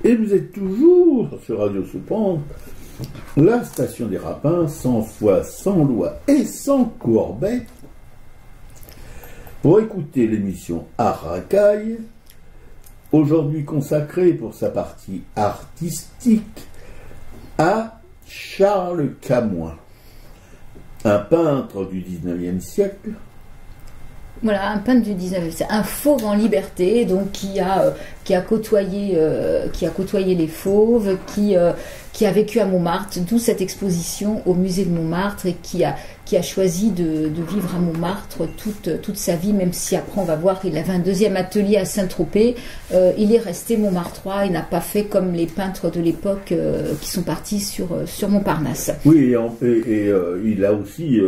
Et vous êtes toujours sur Radio Soupente, la station des Rapins, sans foi, sans loi et sans courbet, pour écouter l'émission Art Racaille, aujourd'hui consacrée pour sa partie artistique à Charles Camoin, un peintre du XIXe siècle. Voilà, un peintre du 19e, c'est un fauve en liberté, donc qui a côtoyé les fauves, qui a vécu à Montmartre, d'où cette exposition au musée de Montmartre, et qui a choisi de vivre à Montmartre toute sa vie, même si après on va voir qu'il avait un deuxième atelier à Saint-Tropez. Il est resté montmartrois, il n'a pas fait comme les peintres de l'époque qui sont partis sur Montparnasse. Oui, et il a aussi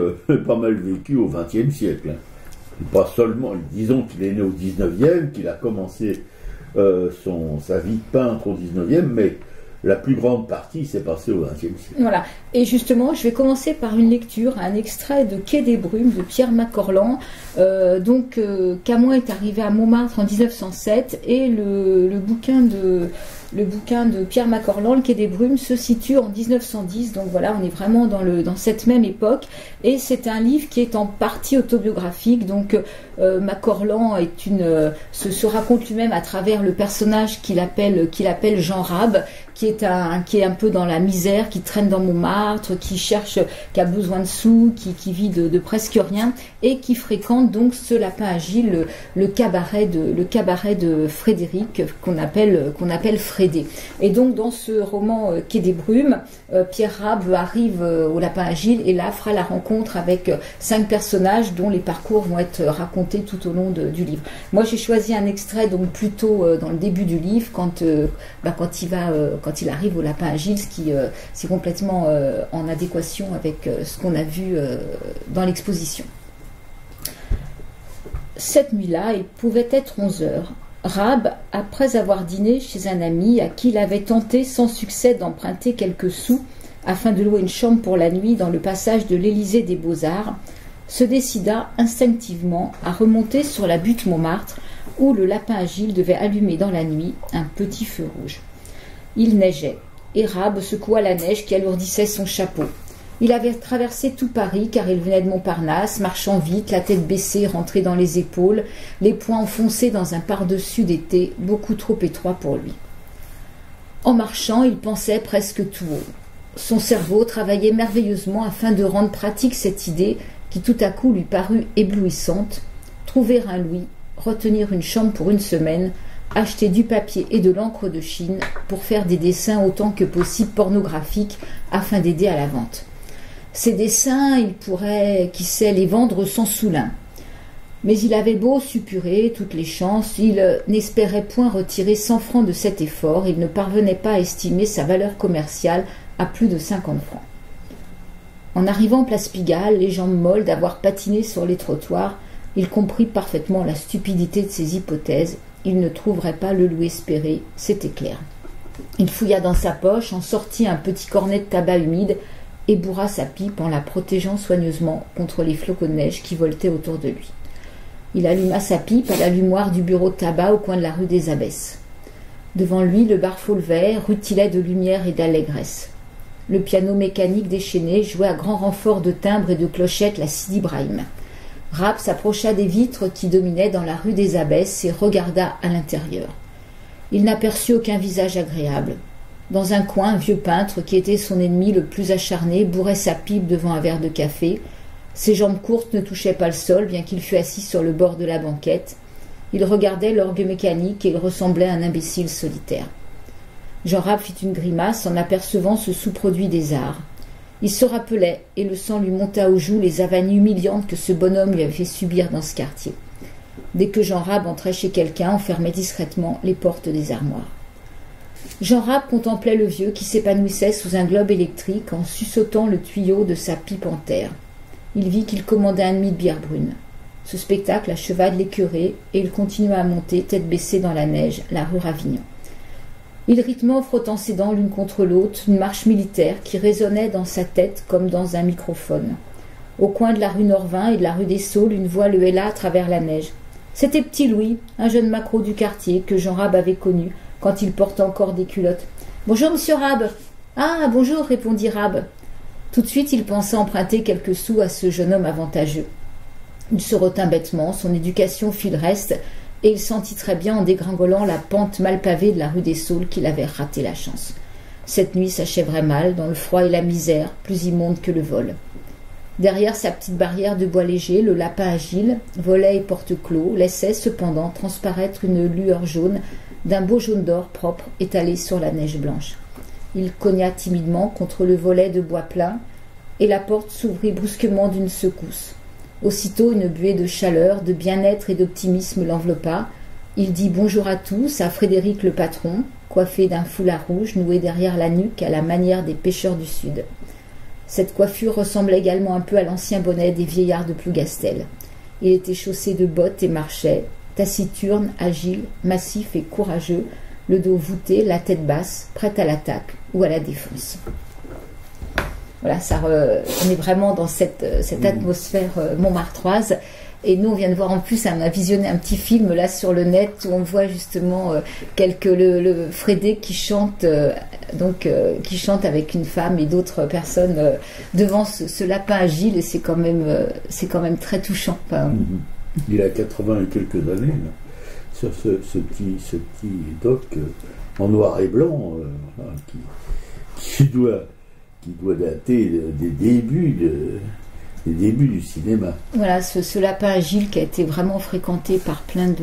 pas mal vécu au XXe siècle. Pas seulement, disons qu'il est né au 19e, qu'il a commencé sa vie de peintre au 19e, mais la plus grande partie s'est passée au 20e siècle. Voilà, et justement, je vais commencer par une lecture, un extrait de Quai des Brumes de Pierre Macorlan. Camoin est arrivé à Montmartre en 1907, et le bouquin de Pierre Macorlan, Le Quai des Brumes, se situe en 1910. Donc voilà, on est vraiment dans cette même époque. Et c'est un livre qui est en partie autobiographique. Donc Macorlan se raconte lui-même à travers le personnage qu'il appelle Jean Rab, qui est un peu dans la misère, qui traîne dans Montmartre, qui a besoin de sous, qui vit de presque rien, et qui fréquente donc ce lapin agile, le cabaret de Frédéric, qu'on appelle Frédé. Et donc dans ce roman Quai des Brumes, Pierre Rab arrive au lapin agile et là fera la rencontre avec 5 personnages dont les parcours vont être racontés tout au long du livre. Moi j'ai choisi un extrait donc plutôt dans le début du livre, quand il arrive au lapin agile, ce qui c'est complètement en adéquation avec ce qu'on a vu dans l'exposition. Cette nuit-là, il pouvait être 11 heures. Rab, après avoir dîné chez un ami à qui il avait tenté sans succès d'emprunter quelques sous afin de louer une chambre pour la nuit dans le passage de l'Élysée des Beaux-Arts, se décida instinctivement à remonter sur la butte Montmartre où le lapin agile devait allumer dans la nuit un petit feu rouge. Il neigeait, et Rab secoua la neige qui alourdissait son chapeau. Il avait traversé tout Paris car il venait de Montparnasse, marchant vite, la tête baissée, rentrée dans les épaules, les poings enfoncés dans un pardessus d'été beaucoup trop étroit pour lui. En marchant, il pensait presque tout haut. Son cerveau travaillait merveilleusement afin de rendre pratique cette idée qui tout à coup lui parut éblouissante: trouver un louis, retenir une chambre pour une semaine, acheter du papier et de l'encre de Chine pour faire des dessins autant que possible pornographiques afin d'aider à la vente. Ces dessins, il pourrait, qui sait, les vendre sans soulin. Mais il avait beau suppurer toutes les chances, il n'espérait point retirer 100 francs de cet effort, il ne parvenait pas à estimer sa valeur commerciale à plus de 50 francs. En arrivant place Pigalle, les jambes molles d'avoir patiné sur les trottoirs, il comprit parfaitement la stupidité de ses hypothèses. Il ne trouverait pas le loup espéré, c'était clair. Il fouilla dans sa poche, en sortit un petit cornet de tabac humide et bourra sa pipe en la protégeant soigneusement contre les flocons de neige qui voletaient autour de lui. Il alluma sa pipe à l'allumoir du bureau de tabac au coin de la rue des Abbesses. Devant lui, le bar Faulvet rutilait de lumière et d'allégresse. Le piano mécanique déchaîné jouait à grand renfort de timbres et de clochettes la Sidi Brahim. Rab s'approcha des vitres qui dominaient dans la rue des Abbesses et regarda à l'intérieur. Il n'aperçut aucun visage agréable. Dans un coin, un vieux peintre, qui était son ennemi le plus acharné, bourrait sa pipe devant un verre de café. Ses jambes courtes ne touchaient pas le sol, bien qu'il fût assis sur le bord de la banquette. Il regardait l'orgue mécanique et il ressemblait à un imbécile solitaire. Jean Rab fit une grimace en apercevant ce sous-produit des arts. Il se rappelait, et le sang lui monta aux joues, les avanies humiliantes que ce bonhomme lui avait fait subir dans ce quartier. Dès que Jean Rab entrait chez quelqu'un, on fermait discrètement les portes des armoires. Jean Rab contemplait le vieux qui s'épanouissait sous un globe électrique en suçotant le tuyau de sa pipe en terre. Il vit qu'il commandait un demi de bière brune. Ce spectacle acheva de l'écœurer et il continua à monter, tête baissée dans la neige, la rue Ravignon. Il rythmait en frottant ses dents l'une contre l'autre une marche militaire qui résonnait dans sa tête comme dans un microphone. Au coin de la rue Norvin et de la rue des Saules, une voix le héla à travers la neige. C'était Petit Louis, un jeune macro du quartier que Jean Rab avait connu quand il porte encore des culottes. « Bonjour, monsieur Rab !»« Ah, bonjour !» répondit Rab. Tout de suite, il pensa emprunter quelques sous à ce jeune homme avantageux. Il se retint bêtement, son éducation fit le reste, et il sentit très bien en dégringolant la pente mal pavée de la rue des Saules qu'il avait raté la chance. Cette nuit s'achèverait mal, dans le froid et la misère, plus immonde que le vol. Derrière sa petite barrière de bois léger, le lapin agile, volet et porte clos, laissait cependant transparaître une lueur jaune d'un beau jaune d'or propre étalé sur la neige blanche. Il cogna timidement contre le volet de bois plein, et la porte s'ouvrit brusquement d'une secousse. Aussitôt une buée de chaleur, de bien-être et d'optimisme l'enveloppa. Il dit bonjour à tous à Frédéric le patron, coiffé d'un foulard rouge noué derrière la nuque à la manière des pêcheurs du Sud. Cette coiffure ressemblait également un peu à l'ancien bonnet des vieillards de Plougastel. Il était chaussé de bottes et marchait, taciturne, agile, massif et courageux, le dos voûté, la tête basse, prêt à l'attaque ou à la défense. Voilà, on est vraiment dans cette atmosphère montmartroise. Et nous, on vient de voir en plus, on a visionné un petit film là sur le net où on voit justement le Frédé qui chante, qui chante avec une femme et d'autres personnes devant ce lapin agile, et c'est quand même très touchant. Enfin, il a 80 et quelques années là, sur ce petit doc en noir et blanc qui doit dater des débuts du cinéma. Voilà, ce lapin agile qui a été vraiment fréquenté par plein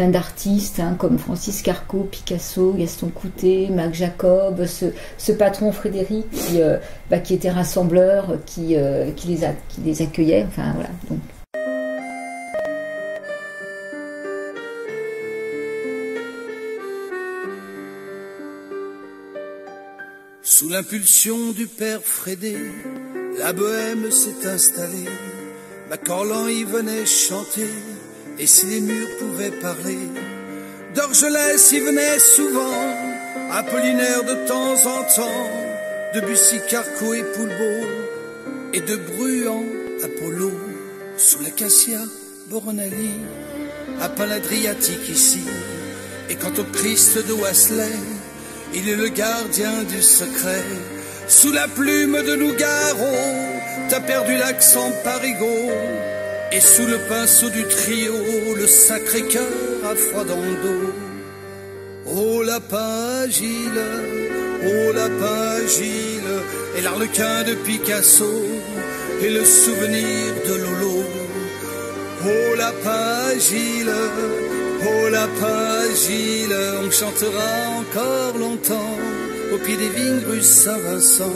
d'artistes, comme Francis Carco, Picasso, Gaston Coutet, Mac Jacob, ce patron Frédéric qui était rassembleur, qui les accueillait. Enfin voilà. Donc. Sous l'impulsion du père Frédé, la bohème s'est installée. Macorlan y venait chanter, et si les murs pouvaient parler, d'Orgelès y venait souvent, Apollinaire de temps en temps, Debussy, Carco et Poulbeau, et de Bruant, Apollo, sous l'acacia, Boronali, à Paladriatique ici, et quant au Christ de Wesley, il est le gardien du secret. Sous la plume de Nougaro, t'as perdu l'accent parigot. Et sous le pinceau du trio, le Sacré-Cœur a froid dans le dos. Oh lapin agile, et l'arlequin de Picasso, et le souvenir de Lolo. Oh lapin agile, on chantera encore longtemps au pied des vignes rue Saint-Vincent.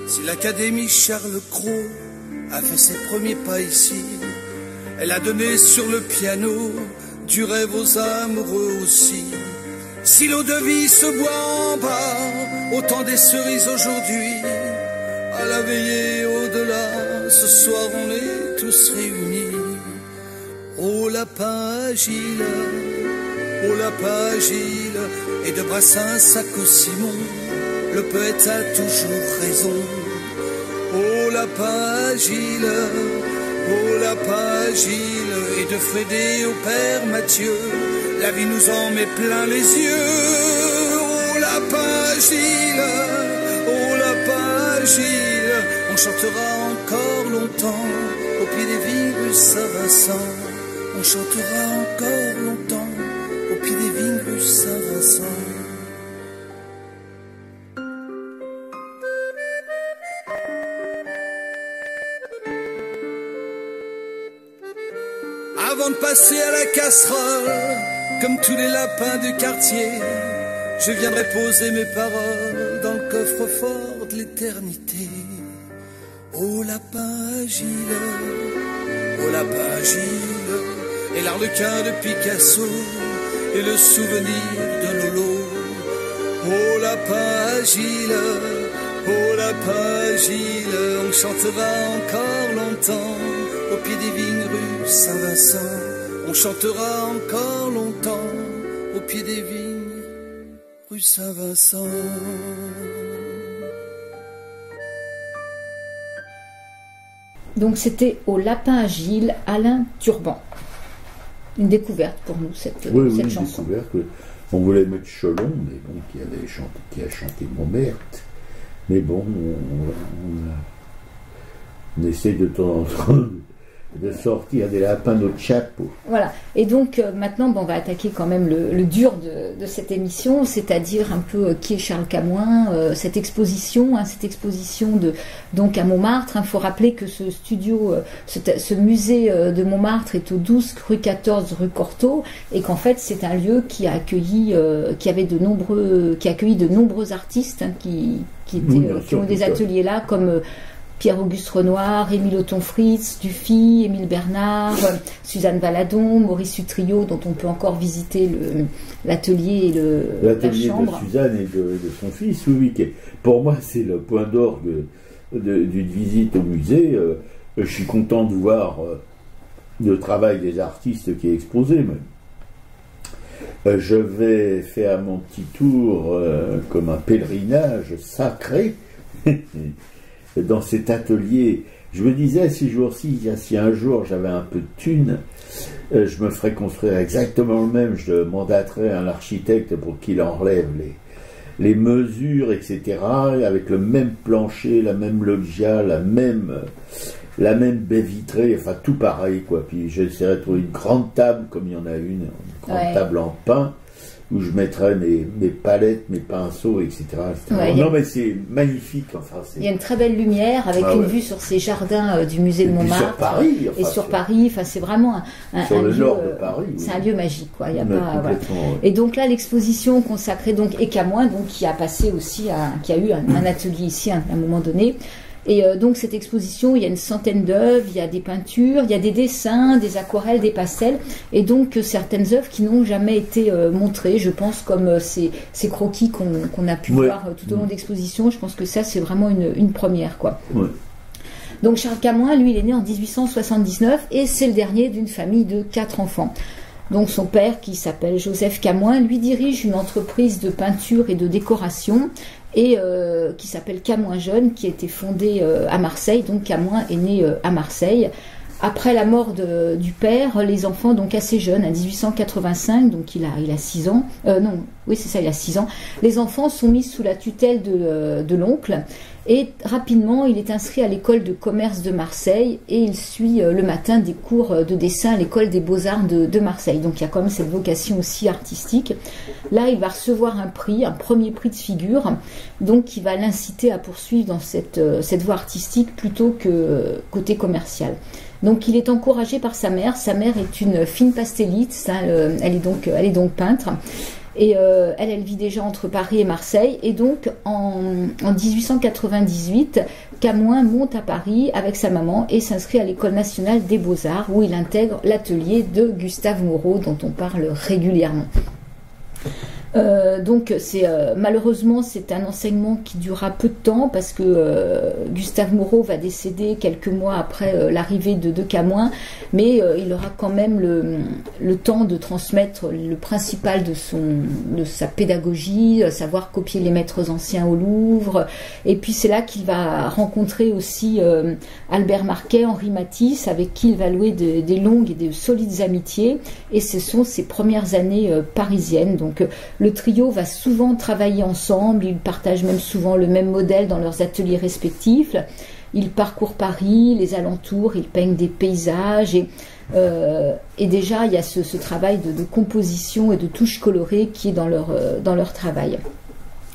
Si l'Académie Charles Cros a fait ses premiers pas ici, elle a donné sur le piano du rêve aux amoureux aussi. Si l'eau-de-vie se boit en bas, autant des cerises aujourd'hui, à la veillée au-delà, ce soir on est tous réunis. Oh lapin agile, et de Brassens à Cossimon, le poète a toujours raison. Oh lapin agile, et de Frédé au père Mathieu, la vie nous en met plein les yeux. Oh lapin agile, on chantera encore longtemps au pied des vignes rue Saint-Vincent. On chantera encore longtemps au pied des vignes rue Saint-Vincent. Avant de passer à la casserole, comme tous les lapins du quartier, je viendrai poser mes paroles dans le coffre-fort de l'éternité. Oh lapin agile, et l'arlequin de Picasso, et le souvenir de Lolo. Oh lapin agile, on chantera encore longtemps au pied des vignes rue Saint-Vincent. On chantera encore longtemps au pied des vignes rue Saint-Vincent. Donc c'était au lapin agile, Alain Turban. Une découverte pour nous, cette chanson. Découverte. On voulait mettre Cholon, mais bon, qui a chanté Montmartre. Mais bon, on essaie de temps en temps de sortir des lapins de notre chapeau. Voilà. Et donc maintenant, on va attaquer quand même le dur de cette émission, c'est-à-dire un peu qui est Charles Camoin, cette exposition donc à Montmartre. Il faut rappeler que ce studio, ce musée de Montmartre est au 12 rue 14 rue Cortot, et qu'en fait c'est un lieu qui a accueilli de nombreux artistes qui ont des ateliers là, comme Pierre-Auguste Renoir, Émile Othon-Fritz, Dufy, Émile Bernard, Suzanne Valadon, Maurice Utrillo, dont on peut encore visiter l'atelier et la chambre. De Suzanne et de son fils, oui, pour moi c'est le point d'orgue d'une visite au musée. Je suis content de voir le travail des artistes qui est exposé même. Je vais faire mon petit tour comme un pèlerinage sacré dans cet atelier. Je me disais ces jours-ci, si un jour j'avais un peu de thunes, je me ferais construire exactement le même. Je mandaterais un architecte pour qu'il enlève les mesures, etc., avec le même plancher, la même loggia, la même baie vitrée, enfin tout pareil, quoi. Puis j'essaierai de trouver une grande table, comme il y en a une grande table en pin, où je mettrais mes palettes, mes pinceaux, etc. Non, mais c'est magnifique. Enfin, il y a une très belle lumière avec une vue sur ces jardins du musée de Montmartre. Sur Paris. Et sur Paris. Enfin, c'est vraiment sur le nord de Paris. C'est un lieu magique, quoi. Il y a pas, voilà. Et donc là, l'exposition consacrée donc Camoin, donc qui a passé aussi, qui a eu un atelier ici à un moment donné. Et donc cette exposition, il y a une centaine d'œuvres, il y a des peintures, il y a des dessins, des aquarelles, des pastels, et donc certaines œuvres qui n'ont jamais été montrées, je pense, comme ces croquis qu'on a pu voir tout au long de l'exposition. Je pense que ça, c'est vraiment une première, quoi. Ouais. Donc Charles Camoin, lui, il est né en 1879 et c'est le dernier d'une famille de 4 enfants. Donc son père, qui s'appelle Joseph Camoin, lui dirige une entreprise de peinture et de décoration, et qui s'appelle Camoin Jeune, qui a été fondée à Marseille. Donc Camoin est né à Marseille. Après la mort du père, les enfants, donc assez jeunes, à 1885, donc il a 6 ans, il a 6 ans, les enfants sont mis sous la tutelle de l'oncle, et rapidement il est inscrit à l'école de commerce de Marseille, et il suit le matin des cours de dessin à l'école des beaux-arts de Marseille. Donc il y a quand même cette vocation aussi artistique. Là il va recevoir un premier prix de figure, donc qui va l'inciter à poursuivre dans cette voie artistique plutôt que côté commercial. Donc il est encouragé par sa mère. Sa mère est une fine pastellite, elle est donc peintre. Et elle vit déjà entre Paris et Marseille. Et donc en 1898, Camoin monte à Paris avec sa maman et s'inscrit à l'École nationale des beaux-arts, où il intègre l'atelier de Gustave Moreau, dont on parle régulièrement. Donc malheureusement c'est un enseignement qui durera peu de temps, parce que Gustave Moreau va décéder quelques mois après l'arrivée de Camoin, mais il aura quand même le temps de transmettre le principal de sa pédagogie, savoir copier les maîtres anciens au Louvre. Et puis c'est là qu'il va rencontrer aussi Albert Marquet, Henri Matisse, avec qui il va nouer des longues et de solides amitiés, et ce sont ses premières années parisiennes. Donc le trio va souvent travailler ensemble, ils partagent même souvent le même modèle dans leurs ateliers respectifs. Ils parcourent Paris, les alentours, ils peignent des paysages, et déjà il y a ce travail de composition et de touches colorées qui est dans leur travail.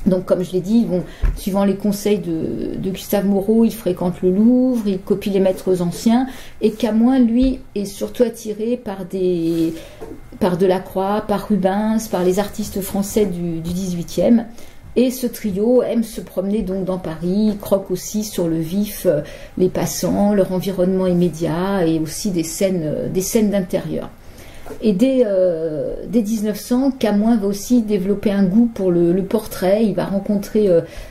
Donc comme je l'ai dit, suivant les conseils de Gustave Moreau, il fréquente le Louvre, il copie les maîtres anciens, et Camoin, lui, est surtout attiré par Delacroix, par Rubens, par les artistes français du XVIIIe. Et ce trio aime se promener donc dans Paris, il croque aussi sur le vif les passants, leur environnement immédiat, et aussi des scènes d'intérieur. Et dès 1900, Camoin va aussi développer un goût pour le portrait. Il va rencontrer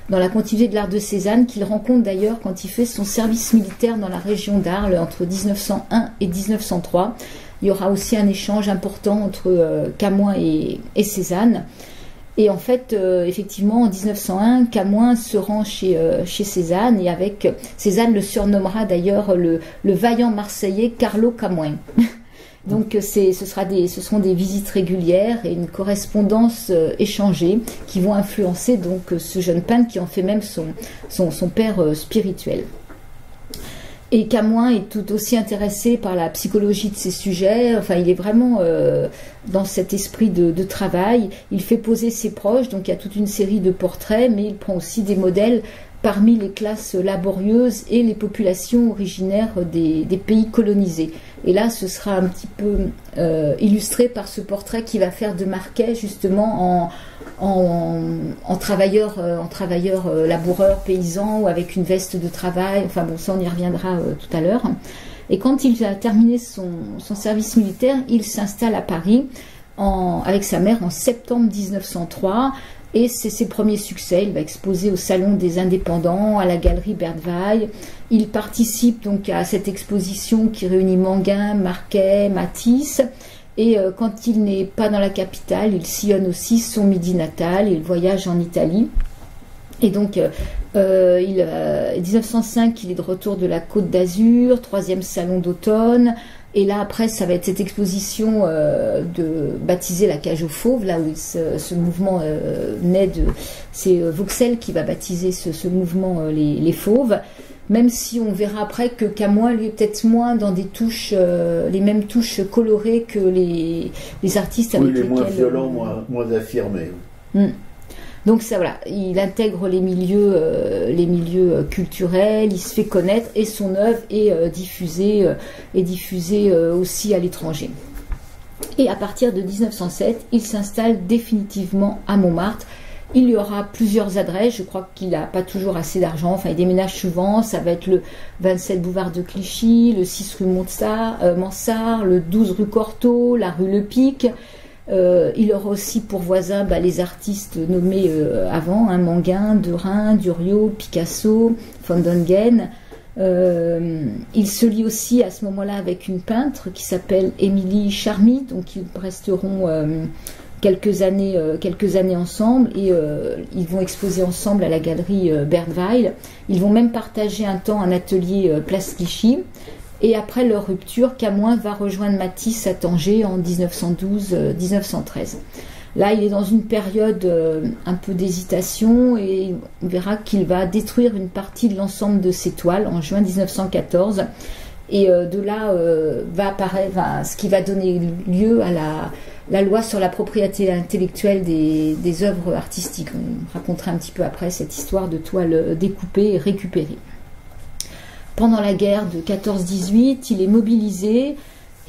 dans la continuité de l'art de Cézanne, qu'il rencontre d'ailleurs quand il fait son service militaire dans la région d'Arles entre 1901 et 1903. Il y aura aussi un échange important entre Camoin et Cézanne. Et en fait, effectivement, en 1901, Camoin se rend chez Cézanne, et avec Cézanne le surnommera d'ailleurs le vaillant Marseillais Carlo Camoin. Donc ce seront des visites régulières et une correspondance échangée qui vont influencer donc ce jeune peintre qui en fait même son père spirituel. Et Camoin est tout aussi intéressé par la psychologie de ces sujets. Enfin, il est vraiment dans cet esprit de travail. Il fait poser ses proches, donc il y a toute une série de portraits, mais il prend aussi des modèles parmi les classes laborieuses et les populations originaires des pays colonisés. Et là, ce sera un petit peu illustré par ce portrait qu'il va faire de Marquet, justement en travailleur laboureur, paysan, ou avec une veste de travail. Enfin bon, ça on y reviendra tout à l'heure. Et quand il a terminé son service militaire, il s'installe à Paris avec sa mère en septembre 1903. Et c'est ses premiers succès. Il va exposer au Salon des Indépendants, à la galerie Bertweil. Il participe donc à cette exposition qui réunit Manguin, Marquet, Matisse. Et quand il n'est pas dans la capitale, il sillonne aussi son Midi natal. Il voyage en Italie. Et donc, 1905, il est de retour de la Côte d'Azur, 3e salon d'automne. Et là, après, ça va être cette exposition baptisée la cage aux fauves, là où ce mouvement naît de... C'est Vauxhall qui va baptiser ce mouvement les fauves, même si on verra après que Camoin, lui, est peut-être moins dans des touches, les mêmes touches colorées que les artistes avec lesquels... Oui, il est moins violent, moins affirmé. Donc ça, voilà, il intègre les milieux culturels, il se fait connaître et son œuvre est diffusée aussi à l'étranger. Et à partir de 1907, il s'installe définitivement à Montmartre. Il y aura plusieurs adresses, je crois qu'il n'a pas toujours assez d'argent, enfin il déménage souvent, ça va être le 27 boulevard de Clichy, le 6 rue Mansart, le 12 rue Cortot, la rue Le Pic. Il aura aussi pour voisins les artistes nommés avant, Manguin, Derain, Durieux, Picasso, Van Dongen. Il se lie aussi à ce moment-là avec une peintre qui s'appelle Émilie Charmy, donc ils resteront quelques années ensemble et ils vont exposer ensemble à la galerie Bertweil. Ils vont même partager un temps un atelier place Clichy. Et après leur rupture, Camoin va rejoindre Matisse à Tanger en 1912-1913. Là, il est dans une période un peu d'hésitation et on verra qu'il va détruire une partie de l'ensemble de ses toiles en juin 1914. Et de là va apparaître ce qui va donner lieu à la loi sur la propriété intellectuelle des œuvres artistiques. On racontera un petit peu après cette histoire de toiles découpées et récupérées. Pendant la guerre de 14-18, il est mobilisé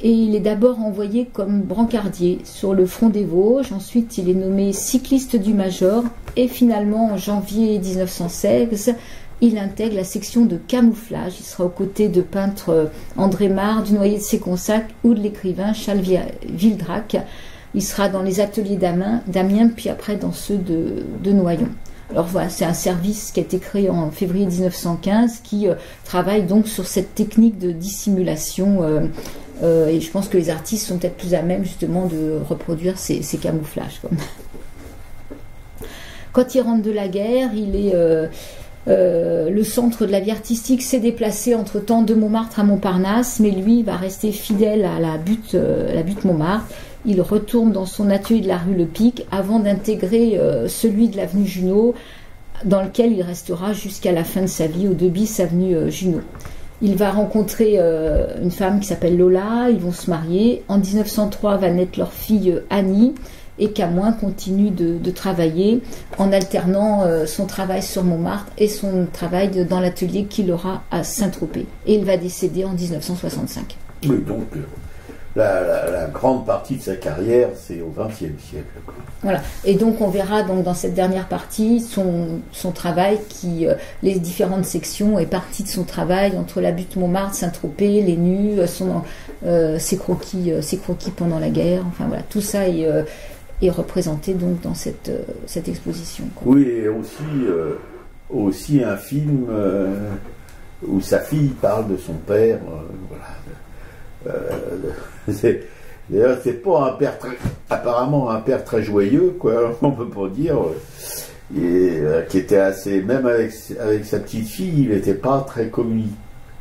et il est d'abord envoyé comme brancardier sur le front des Vosges. Ensuite, il est nommé cycliste du Major et finalement, en janvier 1916, il intègre la section de camouflage. Il sera aux côtés de peintres André Mare, du Noyer de Séconsac ou de l'écrivain Charles Vildrac. Il sera dans les ateliers d'Amiens, puis après dans ceux de Noyon. Alors voilà, c'est un service qui a été créé en février 1915 qui travaille donc sur cette technique de dissimulation et je pense que les artistes sont peut-être plus à même justement de reproduire ces camouflages. Quand il rentre de la guerre, le centre de la vie artistique s'est déplacé entre-temps de Montmartre à Montparnasse, mais lui va rester fidèle à la butte Montmartre. Il retourne dans son atelier de la rue Le Pic avant d'intégrer celui de l'avenue Junot, dans lequel il restera jusqu'à la fin de sa vie, au 2 bis avenue Junot. Il va rencontrer une femme qui s'appelle Lola, ils vont se marier. En 1903 va naître leur fille Annie, et Camoin continue de travailler en alternant son travail sur Montmartre et son travail dans l'atelier qu'il aura à Saint-Tropez. Et il va décéder en 1965. Oui, donc... La grande partie de sa carrière, c'est au XXe siècle. Voilà. Et donc on verra donc dans cette dernière partie son travail, les différentes sections et parties de son travail entre la butte Montmartre, Saint-Tropez, les nus, ses croquis pendant la guerre. Enfin voilà, tout ça est représenté donc dans cette exposition. Oui, et aussi un film où sa fille parle de son père. Voilà. D'ailleurs, c'est pas apparemment un père très joyeux, quoi, on peut pas dire, qui était assez, même avec sa petite fille, il n'était pas très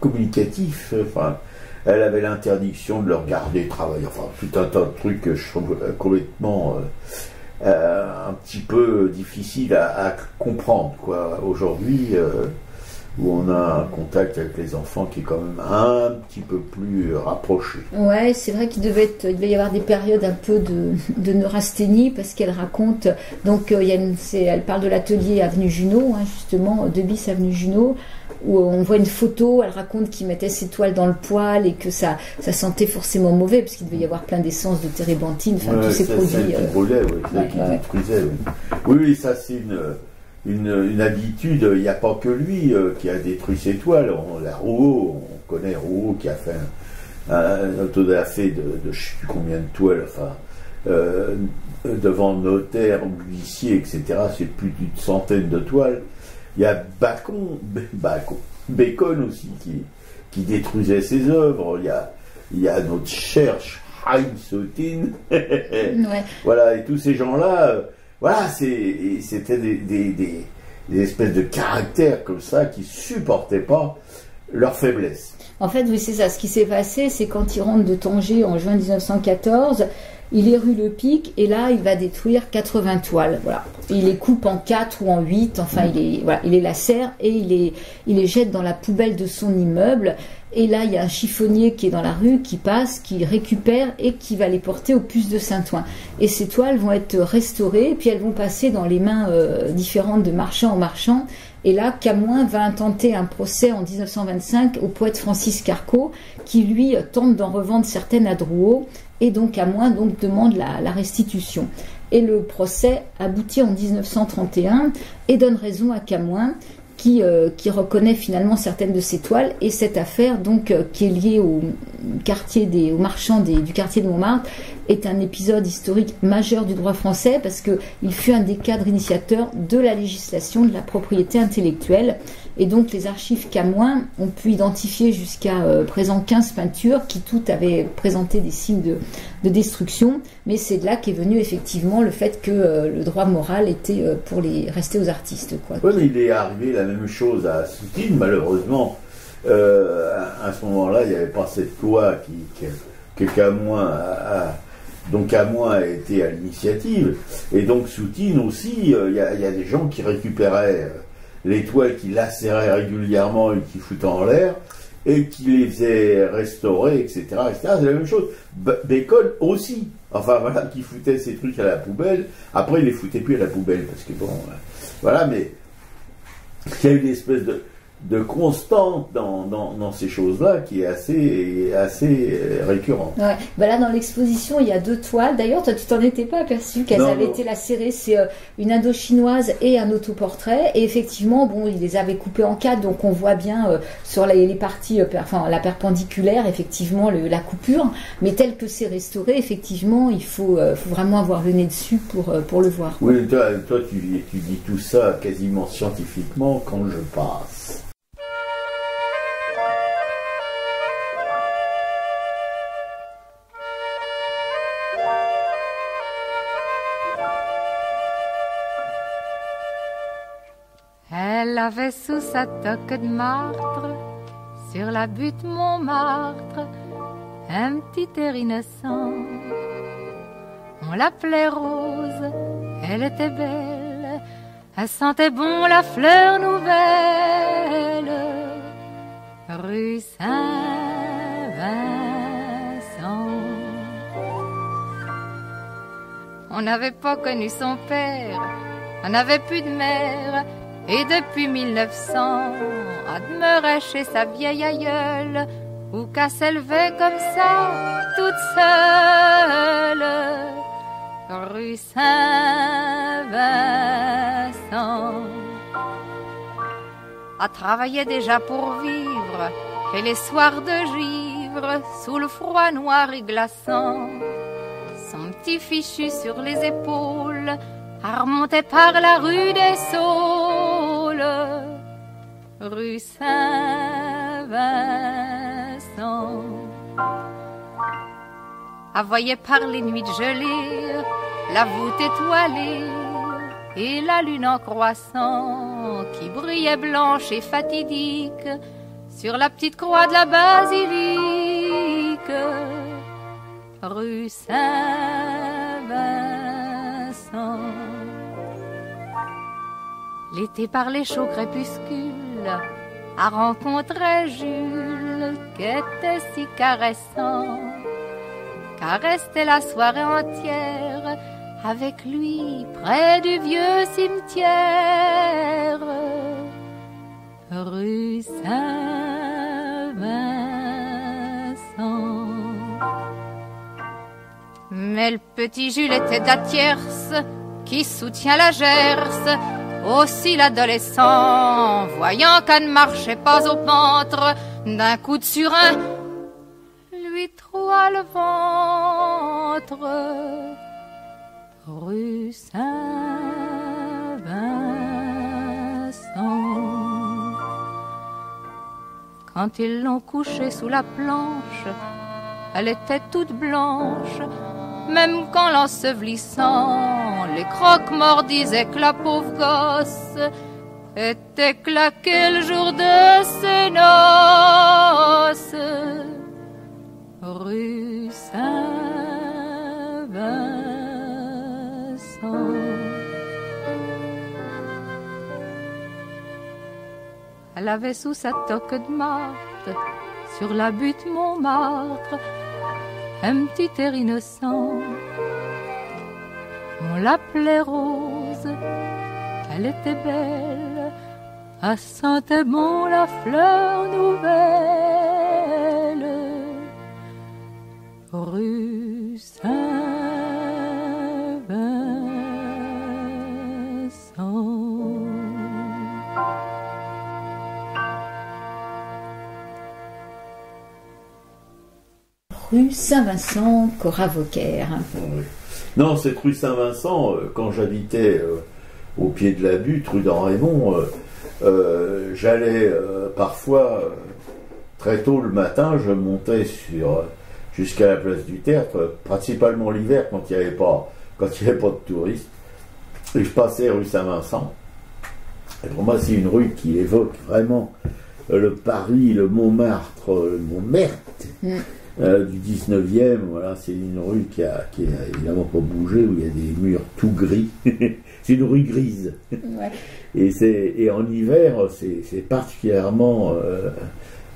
communicatif, enfin, elle avait l'interdiction de le regarder travailler. Enfin, tout un tas de trucs que je trouve complètement un petit peu difficile à comprendre, quoi. Aujourd'hui, où on a un contact avec les enfants qui est quand même un petit peu plus rapproché. Ouais, c'est vrai qu'il devait y avoir des périodes un peu de neurasthénie, parce qu'elle raconte, donc elle parle de l'atelier avenue Junot, hein, justement, 2 bis avenue Junot, où on voit une photo, elle raconte qu'il mettait ses toiles dans le poêle et que ça sentait forcément mauvais, parce qu'il devait y avoir plein d'essences de térébenthine, enfin tous ces produits. Celle qui brûlait, celle qui détruisait. Oui, ça c'est une habitude. Il n'y a pas que lui qui a détruit ses toiles. Rouault, on connaît Rouault qui a fait un autodafé de je ne sais plus combien de toiles, enfin, devant notaire, huissier, etc. C'est plus d'une centaine de toiles. Il y a Bacon aussi qui détruisait ses œuvres. Il y a notre cher Chaim Soutine. Ouais. Voilà, et tous ces gens-là, voilà, c'était des espèces de caractères comme ça qui supportaient pas leur faiblesse. En fait, oui, c'est ça. Ce qui s'est passé, c'est quand il rentre de Tanger en juin 1914, il est rue Le Pic, et là, il va détruire 80 toiles. Voilà. Il les coupe en 4 ou en 8, enfin, il les lacère et il les jette dans la poubelle de son immeuble. Et là, il y a un chiffonnier qui est dans la rue, qui passe, qui récupère et qui va les porter au Puce de Saint-Ouen. Et ces toiles vont être restaurées, et puis elles vont passer dans les mains différentes de marchand en marchand. Et là, Camoin va intenter un procès en 1925 au poète Francis Carcot, qui lui tente d'en revendre certaines à Drouot, et donc Camoin demande la restitution. Et le procès aboutit en 1931 et donne raison à Camoin, qui reconnaît finalement certaines de ses toiles, et cette affaire donc qui est liée aux marchands du quartier de Montmartre est un épisode historique majeur du droit français, parce qu'il fut un des cadres initiateurs de la législation de la propriété intellectuelle. Et donc les archives Camoin ont pu identifier jusqu'à présent 15 peintures qui toutes avaient présenté des signes de destruction, mais c'est de là qu'est venu effectivement le fait que le droit moral était pour rester aux artistes, quoi. Oui, mais il est arrivé la même chose à Soutine, malheureusement. À ce moment-là, il n'y avait pas cette loi que Camoin donc Camoin a été à l'initiative, et donc Soutine aussi, il y a des gens qui récupéraient les toiles qui lacéraient régulièrement et qui foutaient en l'air, et qui les faisaient restaurer, etc. C'est la même chose. Bacon aussi, enfin voilà, qui foutait ces trucs à la poubelle. Après, il les foutait plus à la poubelle, parce que bon, voilà, mais il y a une espèce de constante dans ces choses-là qui est assez récurrente. Ouais. Ben là, dans l'exposition, il y a 2 toiles. D'ailleurs, toi, tu t'en étais pas aperçu qu'elles avaient été lacérées. C'est une Indochinoise et un autoportrait. Et effectivement, bon, il les avait coupées en 4, donc on voit bien sur les parties, la perpendiculaire, effectivement, la coupure. Mais tel que c'est restauré, effectivement, il faut vraiment avoir le nez dessus pour le voir. Oui, toi, tu dis tout ça quasiment scientifiquement quand je passe. Elle avait sous sa toque de martre, sur la butte Montmartre, un petit air innocent. On l'appelait Rose, elle était belle, elle sentait bon la fleur nouvelle. Rue Saint-Vincent. On n'avait pas connu son père, on n'avait plus de mère. Et depuis 1900, elle demeurait chez sa vieille aïeule, où qu'elle s'élevait comme ça, toute seule, rue Saint-Vincent. Elle travaillait déjà pour vivre, et les soirs de givre, sous le froid noir et glaçant, son petit fichu sur les épaules, elle remontait par la rue des Saules, rue Saint-Vincent. Elle voyait par les nuits de gelée la voûte étoilée et la lune en croissant qui brillait blanche et fatidique sur la petite croix de la basilique, rue Saint-Vincent. L'été par les chauds crépuscules a rencontré Jules qui était si caressant, car restait la soirée entière avec lui près du vieux cimetière rue Saint-Vincent. Mais le petit Jules était de la tierce qui soutient la Gerse. Aussi l'adolescent, voyant qu'elle ne marchait pas au ventre, d'un coup de surin, lui troua le ventre rue Saint-Vincent. Quand ils l'ont couchée sous la planche, elle était toute blanche, même qu'en l'ensevelissant, les croque-morts disaient que la pauvre gosse était claquée le jour de ses noces rue Saint-Vincent. Elle avait sous sa toque de martre, sur la butte Montmartre, un petit air innocent. On l'appelait Rose, elle était belle, elle sentait bon la fleur nouvelle rue Saint-Vincent. Rue Saint-Vincent, Cora Vauquer. Oui. Non, cette rue Saint-Vincent, quand j'habitais au pied de la butte, rue d'En-Raymond, j'allais parfois, très tôt le matin, je montais jusqu'à la place du Tertre, principalement l'hiver quand il n'y avait pas de touristes, et je passais rue Saint-Vincent. Et pour moi, c'est une rue qui évoque vraiment le Paris, le Montmartre, le Montmartre. Du 19e, voilà, c'est une rue qui a évidemment pas bougé, où il y a des murs tout gris. C'est une rue grise. Ouais. Et en hiver, c'est particulièrement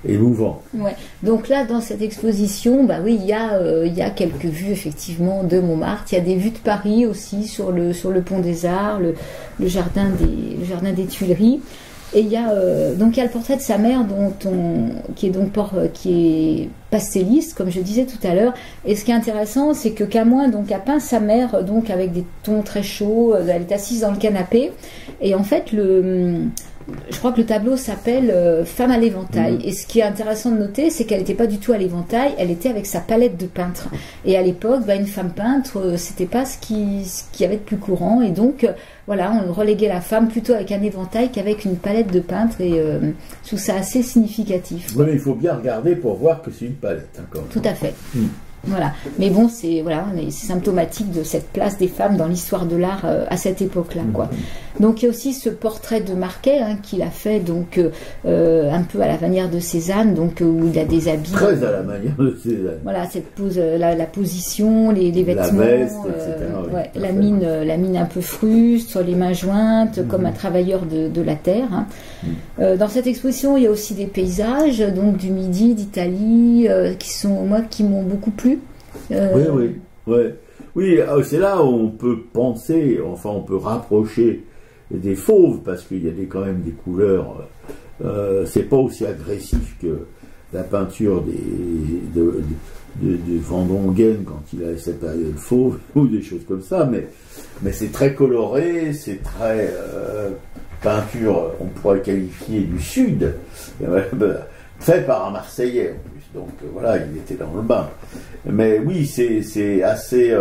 émouvant. Ouais. Donc là, dans cette exposition, bah oui, il y a quelques vues effectivement de Montmartre. Il y a des vues de Paris aussi sur le pont des Arts, le jardin des Tuileries. Et il y a le portrait de sa mère qui est pastelliste, comme je disais tout à l'heure. Et ce qui est intéressant, c'est que Camoin a peint sa mère avec des tons très chauds. Elle est assise dans le canapé. Et en fait, je crois que le tableau s'appelle Femme à l'éventail. Et ce qui est intéressant de noter, c'est qu'elle n'était pas du tout à l'éventail, elle était avec sa palette de peintre. Et à l'époque, une femme peintre, c'était pas ce qui y avait de plus courant. Et donc, voilà, on reléguait la femme plutôt avec un éventail qu'avec une palette de peintre. Et je trouve ça assez significatif. Oui, mais il faut bien regarder pour voir que c'est une palette. Tout à fait. Voilà. Mais bon, c'est symptomatique de cette place des femmes dans l'histoire de l'art à cette époque-là, quoi. Donc il y a aussi ce portrait de Marquet qu'il a fait un peu à la manière de Cézanne, où il a des habits très à la manière de Cézanne. Voilà, cette pose, la position, les vêtements, la veste, etc. La mine un peu fruste, les mains jointes, comme un travailleur de la terre. Dans cette exposition, il y a aussi des paysages, du Midi, d'Italie, qui m'ont beaucoup plu. Oui, c'est là où on peut penser, on peut rapprocher des fauves, parce qu'il y a quand même des couleurs, c'est pas aussi agressif que la peinture de Van Dongen quand il a cette période fauve, ou des choses comme ça, mais c'est très coloré, c'est très peinture, on pourrait qualifier du Sud, fait par un Marseillais en plus, donc voilà, il était dans le bain. Mais oui, c'est assez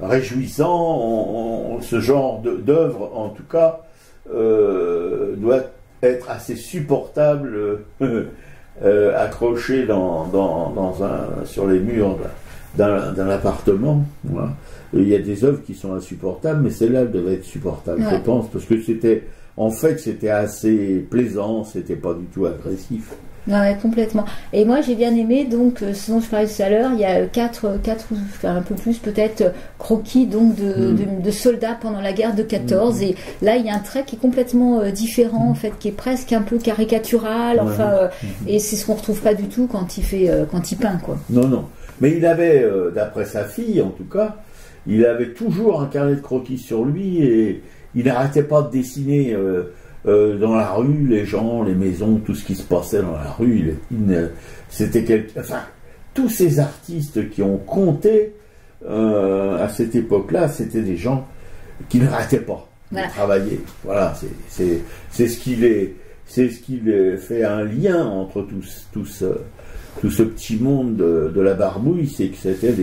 réjouissant, ce genre d'œuvre en tout cas doit être assez supportable, accroché sur les murs d'un appartement. Voilà. Il y a des œuvres qui sont insupportables, mais celle-là devait être supportable, je pense, parce que c'était assez plaisant, c'était pas du tout agressif. Ouais, complètement. Et moi, j'ai bien aimé, donc, ce dont je parlais tout à l'heure, il y a quatre enfin, un peu plus peut-être, croquis donc de soldats pendant la guerre de 14. Et là, il y a un trait qui est complètement différent, en fait, qui est presque un peu caricatural. Enfin, et c'est ce qu'on retrouve pas du tout quand il peint, quoi. Non, non. Mais il avait, d'après sa fille, en tout cas, il avait toujours un carnet de croquis sur lui et il n'arrêtait pas de dessiner dans la rue, les gens, les maisons, tout ce qui se passait dans la rue. Enfin, tous ces artistes qui ont compté à cette époque-là, c'était des gens qui n'arrêtaient pas de travailler. Voilà, c'est ce qui les fait un lien entre tout ce petit monde de la barbouille, c'est que c'était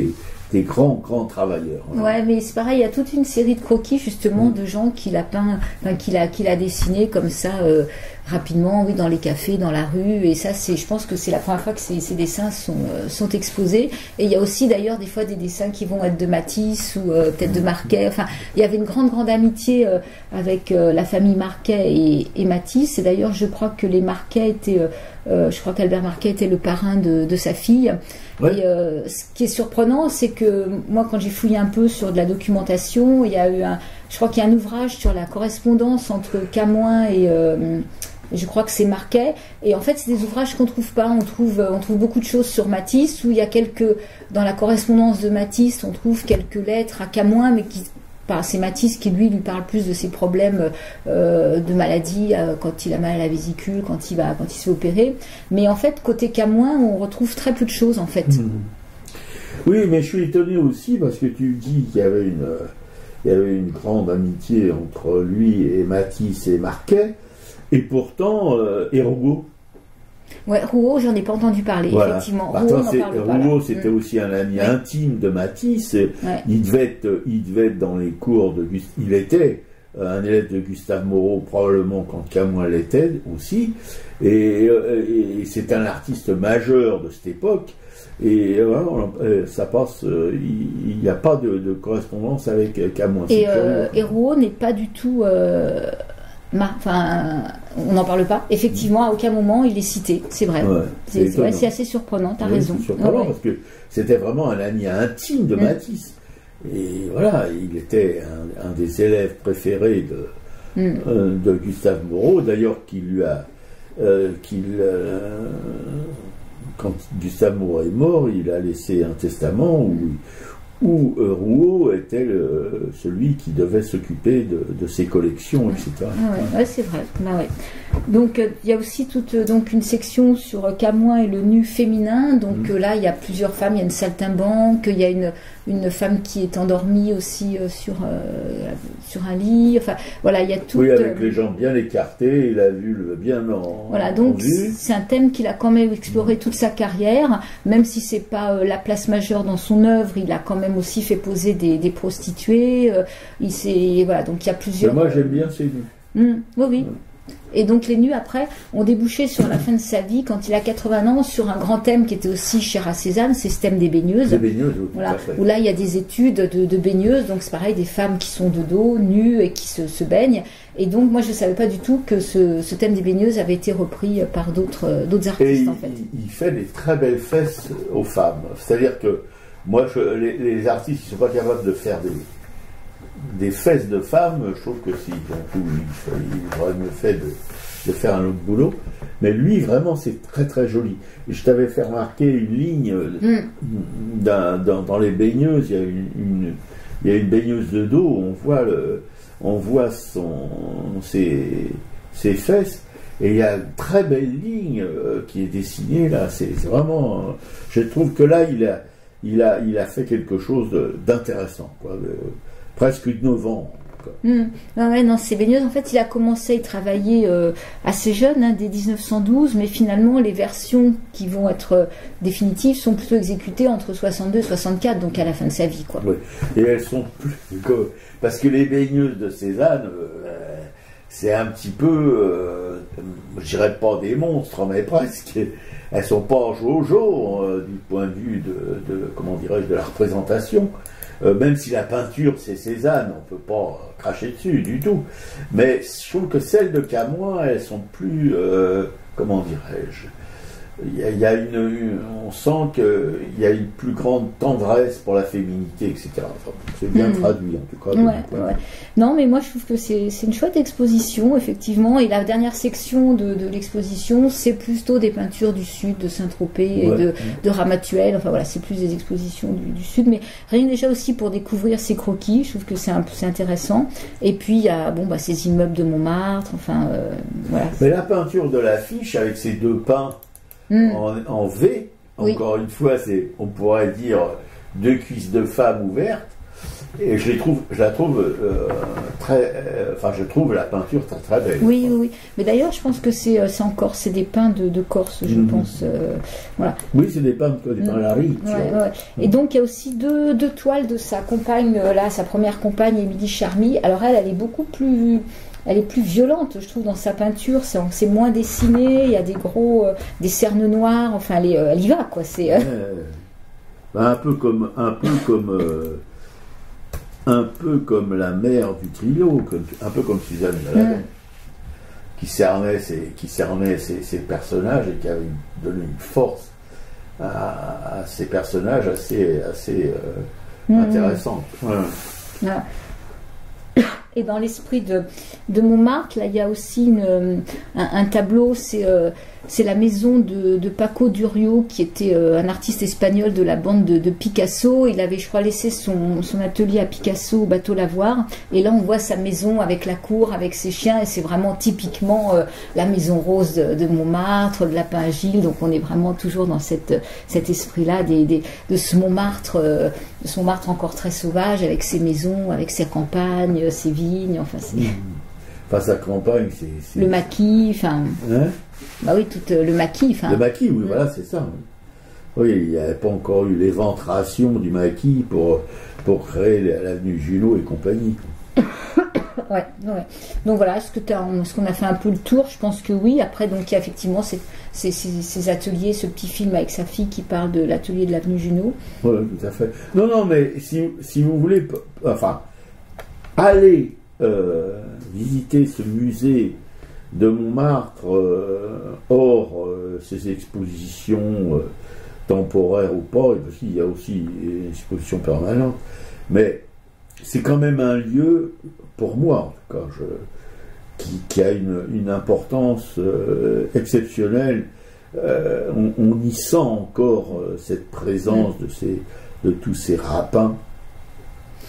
des grands travailleurs. Ouais, mais c'est pareil, il y a toute une série de croquis justement de gens qu'il a peint, enfin, qu'il a dessiné comme ça rapidement, oui, dans les cafés, dans la rue, et ça, je pense que c'est la première fois que ces dessins sont exposés. Et il y a aussi d'ailleurs des fois des dessins qui vont être de Matisse ou peut-être de Marquet. Enfin, il y avait une grande amitié avec la famille Marquet et Matisse. Et d'ailleurs, je crois que les Marquet étaient, je crois qu'Albert Marquet était le parrain de sa fille. Ouais. Et ce qui est surprenant, c'est que moi, quand j'ai fouillé un peu sur de la documentation, il y a eu je crois qu'il y a un ouvrage sur la correspondance entre Camoin et je crois que c'est Marquet. Et en fait, c'est des ouvrages qu'on trouve pas. On trouve beaucoup de choses sur Matisse, où il y a dans la correspondance de Matisse, on trouve quelques lettres à Camoin, mais c'est Matisse qui lui parle plus de ses problèmes de maladie quand il a mal à la vésicule, quand il se fait opérer. Mais en fait, côté Camoin, on retrouve très peu de choses en fait. Oui, mais je suis étonné aussi parce que tu dis qu'il y avait une grande amitié entre lui et Matisse et Marquet, et pourtant et Rouault. Ouais, Rouault, j'en ai pas entendu parler, voilà. Effectivement. Rouault, c'était aussi un ami intime de Matisse. Ouais. Il devait être dans les cours de il était un élève de Gustave Moreau, probablement quand Camoin l'était aussi. Et c'est un artiste majeur de cette époque. Et ça passe, il n'y a pas de correspondance avec Camoin. Et Rouault n'est pas du tout. On n'en parle pas. Effectivement, à aucun moment il est cité, c'est vrai. Ouais, c'est assez surprenant, tu as raison. C'est surprenant parce que c'était vraiment un ami intime de Matisse. Et voilà, il était un des élèves préférés de Gustave Moreau, d'ailleurs quand Gustave Moreau est mort, il a laissé un testament où Rouault était celui qui devait s'occuper de ses collections, etc. Ouais, c'est vrai. Ouais. Donc il y a aussi donc une section sur Camoin et le nu féminin. Donc là, il y a plusieurs femmes. Il y a une saltimbanque, il y a une femme qui est endormie aussi sur un lit. Enfin, voilà, il y a tout. Oui, avec les jambes bien écartées, il a vu bien en. Voilà, donc c'est un thème qu'il a quand même exploré toute sa carrière, même si c'est pas la place majeure dans son œuvre. Il a quand même aussi fait poser des prostituées. Voilà, donc il y a plusieurs. Mais moi, j'aime bien ces nus. Oui. Et donc les nus après ont débouché sur la fin de sa vie, quand il a 80 ans, sur un grand thème qui était aussi cher à Cézanne, c'est ce thème des baigneuses. Des baigneuses, oui, voilà, où là il y a des études de baigneuses, donc c'est pareil, des femmes qui sont de dos, nues et qui se baignent. Et donc moi je ne savais pas du tout que ce thème des baigneuses avait été repris par d'autres artistes en fait. Il fait des très belles fesses aux femmes. C'est-à-dire que moi les artistes qui ne sont pas capables de faire des fesses de femmes, je trouve que s'ils ont tout, il aurait mieux fait de faire un autre boulot. Mais lui, vraiment, c'est très très joli. Et je t'avais fait remarquer une ligne dans les baigneuses. Il y a une baigneuse de dos, on voit ses fesses, et il y a une très belle ligne qui est dessinée là. C'est vraiment. Je trouve que là, il a fait quelque chose d'intéressant, quoi. Presque innovant. Non, ces baigneuses, en fait, il a commencé à y travailler assez jeune, dès 1912, mais finalement, les versions qui vont être définitives sont plutôt exécutées entre 62 et 64, donc à la fin de sa vie, quoi. Oui. Et elles sont plus. Parce que les baigneuses de Cézanne, c'est un petit peu, je dirais pas des monstres, mais presque. Elles sont pas jojo du point de vue comment dirais-je, de la représentation. Même si la peinture c'est Cézanne, on ne peut pas cracher dessus du tout. Mais je trouve que celles de Camoin, elles sont plus, comment dirais-je, on sent qu'il y a une plus grande tendresse pour la féminité, etc. Enfin, c'est bien traduit, en tout cas. Ouais. Non, mais moi, je trouve que c'est une chouette exposition, effectivement. Et la dernière section de l'exposition, c'est plutôt des peintures du Sud, de Saint-Tropez et de Ramatuelle. Enfin, voilà, c'est plus des expositions du Sud. Mais rien que déjà aussi pour découvrir ces croquis, je trouve que c'est intéressant. Et puis, il y a ces immeubles de Montmartre. Enfin, voilà. Mais la peinture de l'affiche, avec ces deux pins en V, encore une fois, on pourrait dire deux cuisses de femme ouvertes, et je la trouve je trouve la peinture très très belle. Oui. Mais d'ailleurs, je pense que c'est en Corse, c'est des pins de Corse, je pense. Voilà. Oui, c'est des pins Larry. Et donc, il y a aussi deux toiles de sa compagne, sa première compagne, Émilie Charmy. Alors elle est beaucoup plus... Elle est plus violente, je trouve, dans sa peinture. C'est moins dessiné. Il y a des cernes noires. Enfin, elle y va, quoi. C'est un peu comme la mère du Trillo, un peu comme Suzanne Jalabert, qui cernait ses personnages et qui avait donné une force à ces personnages assez intéressante. Et dans l'esprit de Montmartre, là, il y a aussi un tableau, c'est la maison de Paco Durio, qui était un artiste espagnol de la bande de Picasso. Il avait, je crois, laissé son atelier à Picasso au bateau Lavoir. Et là, on voit sa maison avec la cour, avec ses chiens. Et c'est vraiment typiquement la maison rose de Montmartre, de Lapin Agile. Donc, on est vraiment toujours dans cet esprit-là de ce Montmartre encore très sauvage, avec ses maisons, avec ses campagnes, ses vignes. Enfin, sa campagne, c'est... Le maquis, enfin... Bah oui, tout le maquis. Le maquis, oui, voilà, c'est ça. Oui, il n'y avait pas encore eu l'éventration du maquis pour créer l'avenue Junot et compagnie. Ouais. Donc voilà, est-ce qu'on a fait un peu le tour? Je pense que oui. Après, donc il y a effectivement ces ateliers, ce petit film avec sa fille qui parle de l'atelier de l'avenue Junot. Oui, tout à fait. Non, mais si vous voulez, allez visiter ce musée de Montmartre, hors ces expositions temporaires ou pas, et parce qu'il y a aussi une exposition permanente, mais c'est quand même un lieu, pour moi en tout cas, qui a une importance exceptionnelle. On y sent encore cette présence de tous ces rapins,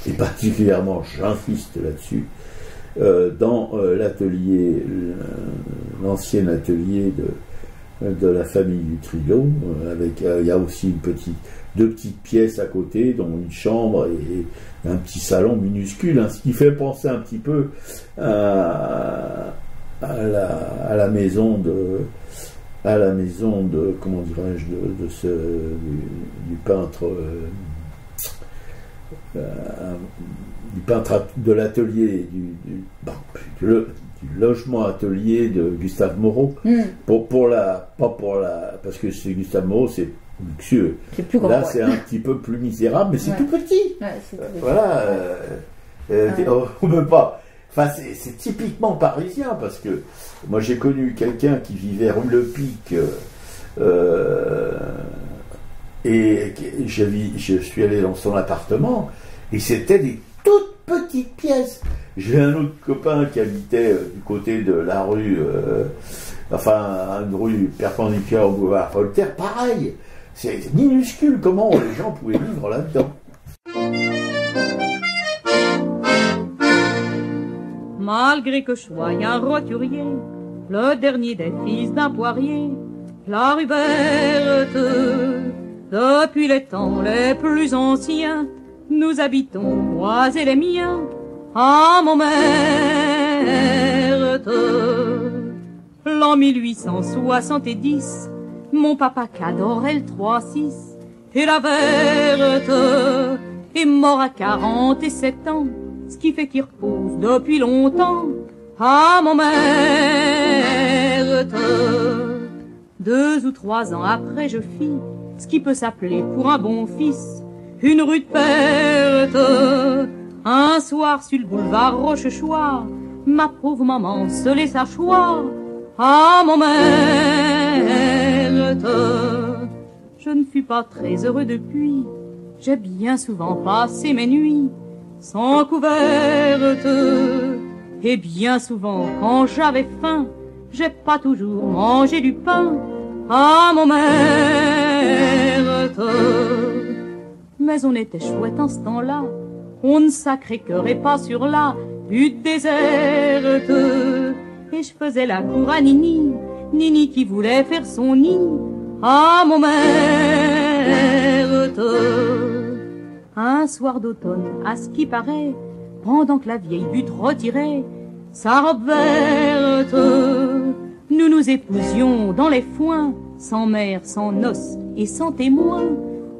et particulièrement, j'insiste là-dessus, dans l'atelier, l'ancien atelier de la famille du Trillo, il y a aussi deux petites pièces à côté, dont une chambre et un petit salon minuscule, ce qui fait penser un petit peu à la maison de comment dirais-je, du peintre du peintre de l'atelier du logement atelier de Gustave Moreau, parce que c'est Gustave Moreau, c'est luxueux. C'est plus grand. Là, c'est un petit peu plus misérable, mais c'est tout petit. Voilà. On peut pas. Enfin, c'est typiquement parisien, parce que moi j'ai connu quelqu'un qui vivait rue Le Pic, et je suis allé dans son appartement, et c'était des toutes petites pièces. J'ai un autre copain qui habitait du côté de la rue, une rue perpendiculaire au boulevard Voltaire, pareil. C'est minuscule, comment les gens pouvaient vivre là-dedans. Malgré que je sois un roturier, le dernier des fils d'un poirier, la rue verte, depuis les temps les plus anciens, nous habitons, moi et les miens, à Montmartre. L'an 1870, mon papa qu'adorait le 3-6, et la verte est mort à 47 ans, ce qui fait qu'il repose depuis longtemps à Montmartre. 2 ou 3 ans après, je fis ce qui peut s'appeler pour un bon fils une rue de perte. Un soir sur le boulevard Rochechouart, ma pauvre maman se laissa choir à Montmartre. Je ne fus pas très heureux depuis, j'ai bien souvent passé mes nuits sans couverte. Et bien souvent, quand j'avais faim, j'ai pas toujours mangé du pain à mon mère. Mais on était chouette en ce temps-là, on ne sacré-cœurait pas sur la butte déserte. Et je faisais la cour à Nini, Nini qui voulait faire son nid à mon mère. Un soir d'automne, à ce qui paraît, pendant que la vieille butte retirait sa robe verte, nous nous épousions dans les foins, sans mère, sans noces et sans témoin,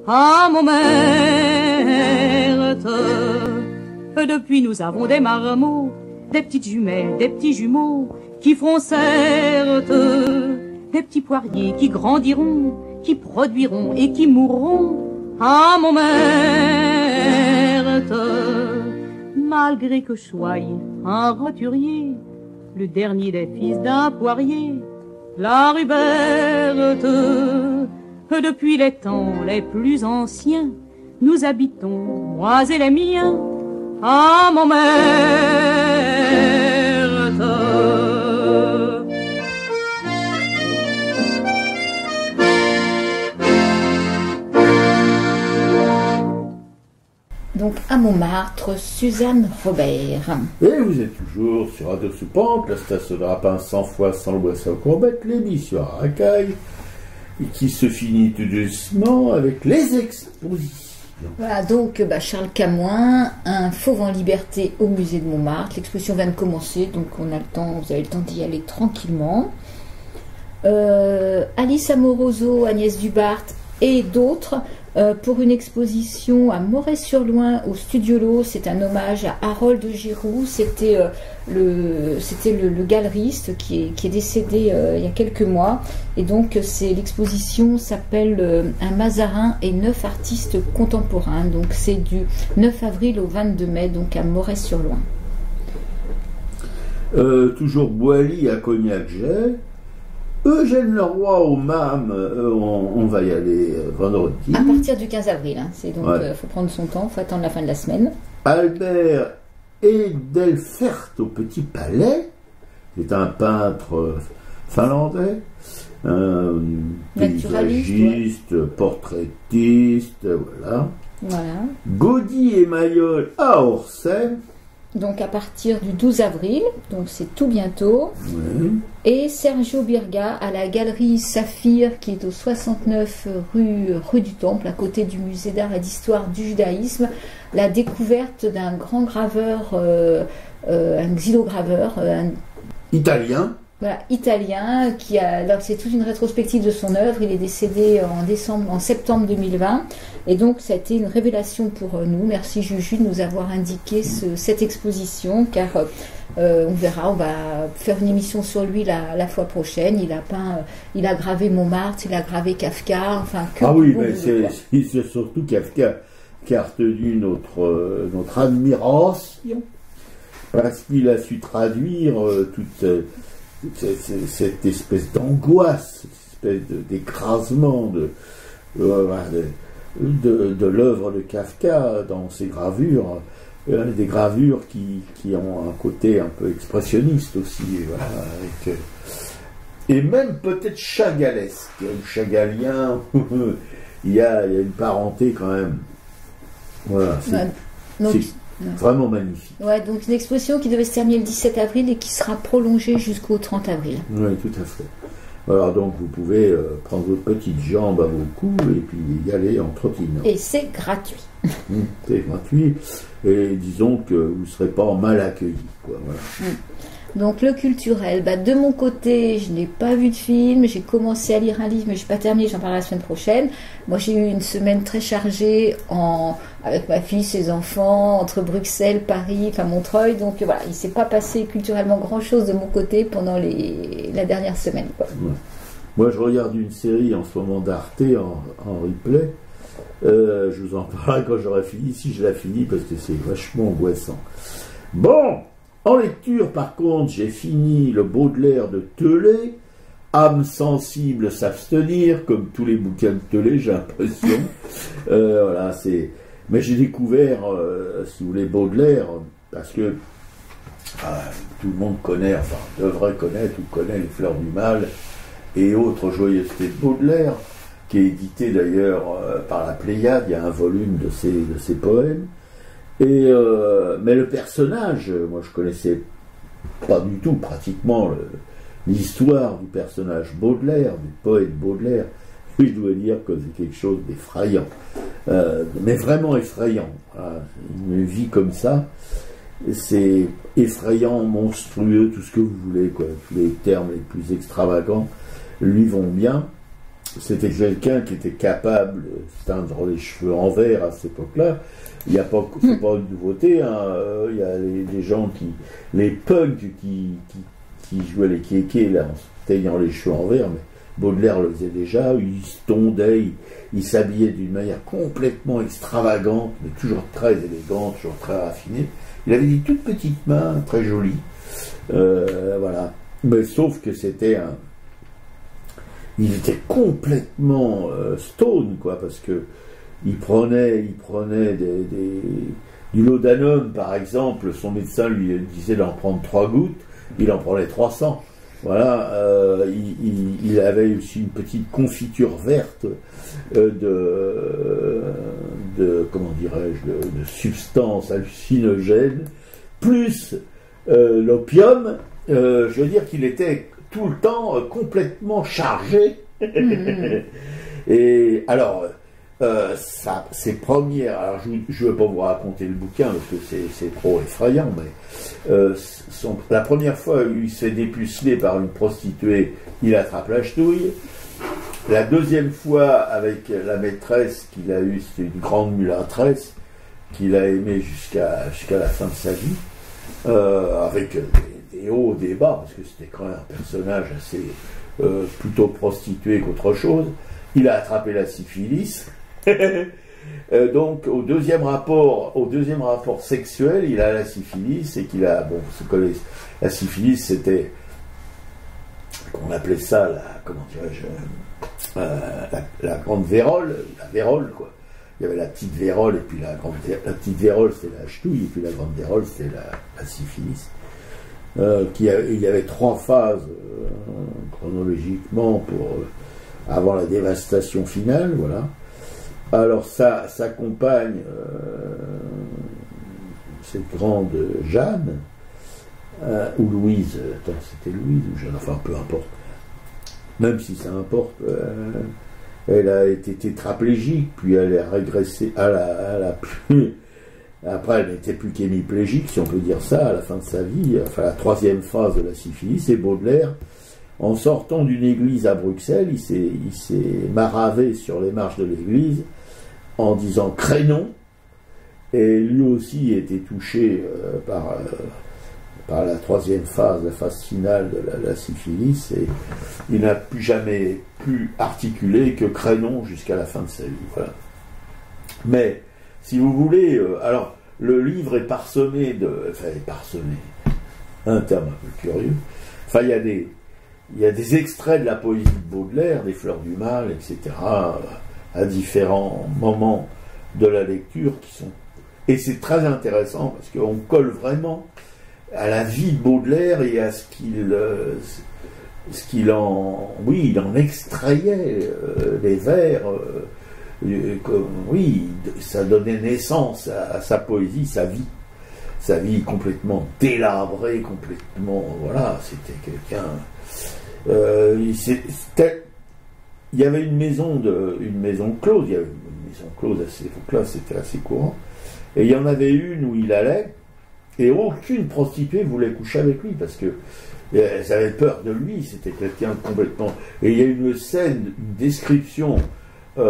à mon mère. Depuis nous avons des marmots, des petites jumelles, des petits jumeaux, qui feront certes, des petits poiriers qui grandiront, qui produiront et qui mourront, à mon mère. Malgré que je sois un roturier, le dernier des fils d'un poirier, la Ruberte, depuis les temps les plus anciens, nous habitons, moi et les miens, à mon mère. Donc à Montmartre, Suzanne Robert. Et vous êtes toujours sur Radio Soupente, la station de Rapin 100 fois sans le boisson courbette, l'émission à racaille, qui se finit tout doucement avec les expositions. Voilà, donc Charles Camoin, un fauve en liberté au musée de Montmartre. L'exposition vient de commencer, donc on a le temps, vous avez le temps d'y aller tranquillement. Alice Amoroso, Agnès Dubart et d'autres pour une exposition à Moret-sur-Loing au Studio Lot. C'est un hommage à Harold Giroux. C'était le galeriste qui est décédé il y a quelques mois. Et donc l'exposition s'appelle Un Mazarin et 9 artistes contemporains. Donc c'est du 9 avril au 22 mai, donc à Moret-sur-Loing. Toujours Boilly à Cognac-Jet. Eugène Leroy au MAM, on va y aller vendredi. À partir du 15 avril, hein. C'est donc faut prendre son temps, il faut attendre la fin de la semaine. Albert Edelfert au Petit Palais, c'est un peintre finlandais, paysagiste, portraitiste, voilà. Gaudi et Mayol à Orsay. Donc à partir du 12 avril, donc c'est tout bientôt. Oui. Et Sergio Birga à la galerie Saphir qui est au 69 rue du Temple, à côté du musée d'art et d'histoire du judaïsme, la découverte d'un grand graveur, un xylograveur italien. Voilà, italien, alors c'est toute une rétrospective de son œuvre. Il est décédé en septembre 2020, et donc ça a été une révélation pour nous. Merci Juju de nous avoir indiqué cette exposition, car on verra, on va faire une émission sur lui la fois prochaine. Il a gravé Montmartre, il a gravé Kafka, enfin que mais c'est surtout Kafka qui a retenu notre admiration, parce qu'il a su traduire toute cette espèce d'angoisse, cette espèce d'écrasement de l'œuvre de Kafka dans ses gravures, des gravures qui ont un côté un peu expressionniste aussi, voilà, et même peut-être chagalesque, ou chagalien. il y a une parenté quand même. Voilà, c'est vraiment magnifique. Ouais, donc une exposition qui devait se terminer le 17 avril et qui sera prolongée jusqu'au 30 avril. Oui, tout à fait. Alors donc vous pouvez prendre votre petite jambe à vos coups et puis y aller en trottinant. Et c'est gratuit. C'est gratuit. Et disons que vous ne serez pas mal accueillis, quoi, voilà. Donc le culturel, de mon côté, je n'ai pas vu de film, j'ai commencé à lire un livre mais je n'ai pas terminé, j'en parlerai la semaine prochaine. Moi j'ai eu une semaine très chargée avec ma fille, ses enfants, entre Bruxelles, Paris, Montreuil, donc voilà, il ne s'est pas passé culturellement grand chose de mon côté pendant la dernière semaine, quoi. Ouais. Moi je regarde une série en ce moment d'Arte en replay, je vous en parlerai quand j'aurai fini, si je la finis, parce que c'est vachement angoissant. Bon, en lecture, par contre, j'ai fini le Baudelaire de Telet âme sensible s'abstenir, comme tous les bouquins de Telet, j'ai l'impression. Voilà, c'est. Mais j'ai découvert, si vous voulez, Baudelaire, parce que tout le monde connaît, enfin devrait connaître ou connaît les Fleurs du Mal et autres joyeusetés de Baudelaire, qui est édité d'ailleurs par la Pléiade. Il y a un volume de ses poèmes. Et mais le personnage, moi je connaissais pas du tout pratiquement l'histoire du personnage Baudelaire, du poète Baudelaire, et je dois dire que c'est quelque chose d'effrayant, mais vraiment effrayant. Voilà. Une vie comme ça, c'est effrayant, monstrueux, tout ce que vous voulez, quoi. Tous les termes les plus extravagants lui vont bien. C'était quelqu'un qui était capable de teindre les cheveux en vert à cette époque-là. Il n'y a pas, c'est pas une nouveauté, hein. Il y a des gens les punks qui jouaient les kékés là, en se teignant les cheveux en vert, mais Baudelaire le faisait déjà. Il se tondait, il s'habillait d'une manière complètement extravagante, mais toujours très élégante, toujours très raffinée. Il avait des toutes petites mains, très jolies, voilà. Mais sauf que c'était il était complètement stone, quoi, parce que il prenait du laudanum, par exemple. Son médecin lui disait d'en prendre 3 gouttes, il en prenait 300. Voilà, il avait aussi une petite confiture verte de comment dirais-je, de substances hallucinogènes, plus l'opium. Je veux dire qu'il était tout le temps complètement chargé. Et alors, ses premières. Alors, je ne veux pas vous raconter le bouquin parce que c'est trop effrayant, mais la première fois où il s'est dépucelé par une prostituée, il attrape la ch'touille. La deuxième fois, avec la maîtresse qu'il a eue, c'était une grande mulâtresse qu'il a aimée jusqu'à la fin de sa vie, avec des hauts, des bas, parce que c'était quand même un personnage assez plutôt prostitué qu'autre chose. Il a attrapé la syphilis. Donc au deuxième rapport sexuel, il a la syphilis, et qu'il a, bon, vous connaissez, la syphilis, c'était, qu'on appelait ça comment dirais-je, la grande vérole, la vérole, quoi. Il y avait la petite vérole, et puis la petite vérole c'était la ch'touille, et puis la grande vérole c'était la syphilis. Il y avait 3 phases chronologiquement pour avoir la dévastation finale, voilà. Alors sa compagne, cette grande Jeanne, ou Louise, attends, c'était Louise ou Jeanne, enfin peu importe, même si ça importe, elle a été tétraplégique, puis elle a régressé, après elle n'était plus qu'hémiplégique, si on peut dire ça, à la fin de sa vie, enfin la 3e phase de la syphilis. Et Baudelaire, en sortant d'une église à Bruxelles, il s'est maravé sur les marches de l'église en disant Crénon, et lui aussi était touché par la 3e phase, la phase finale de la syphilis, et il n'a plus jamais pu articuler que Crénon jusqu'à la fin de sa vie. Voilà. Mais si vous voulez, alors le livre est parsemé un terme un peu curieux, enfin il y a des extraits de la poésie de Baudelaire, des Fleurs du Mal, etc., à différents moments de la lecture qui sont... Et c'est très intéressant parce qu'on colle vraiment à la vie de Baudelaire et à ce qu'il en... Oui, il en extrayait les vers. Oui, ça donnait naissance à sa poésie, sa vie complètement délabrée, complètement... Voilà, c'était quelqu'un... il y avait une maison close, il y avait une maison close à cette époque-là, c'était assez courant, et il y en avait une où il allait, et aucune prostituée voulait coucher avec lui, parce que elles avaient peur de lui, c'était quelqu'un complètement... Et il y a une scène, une description, il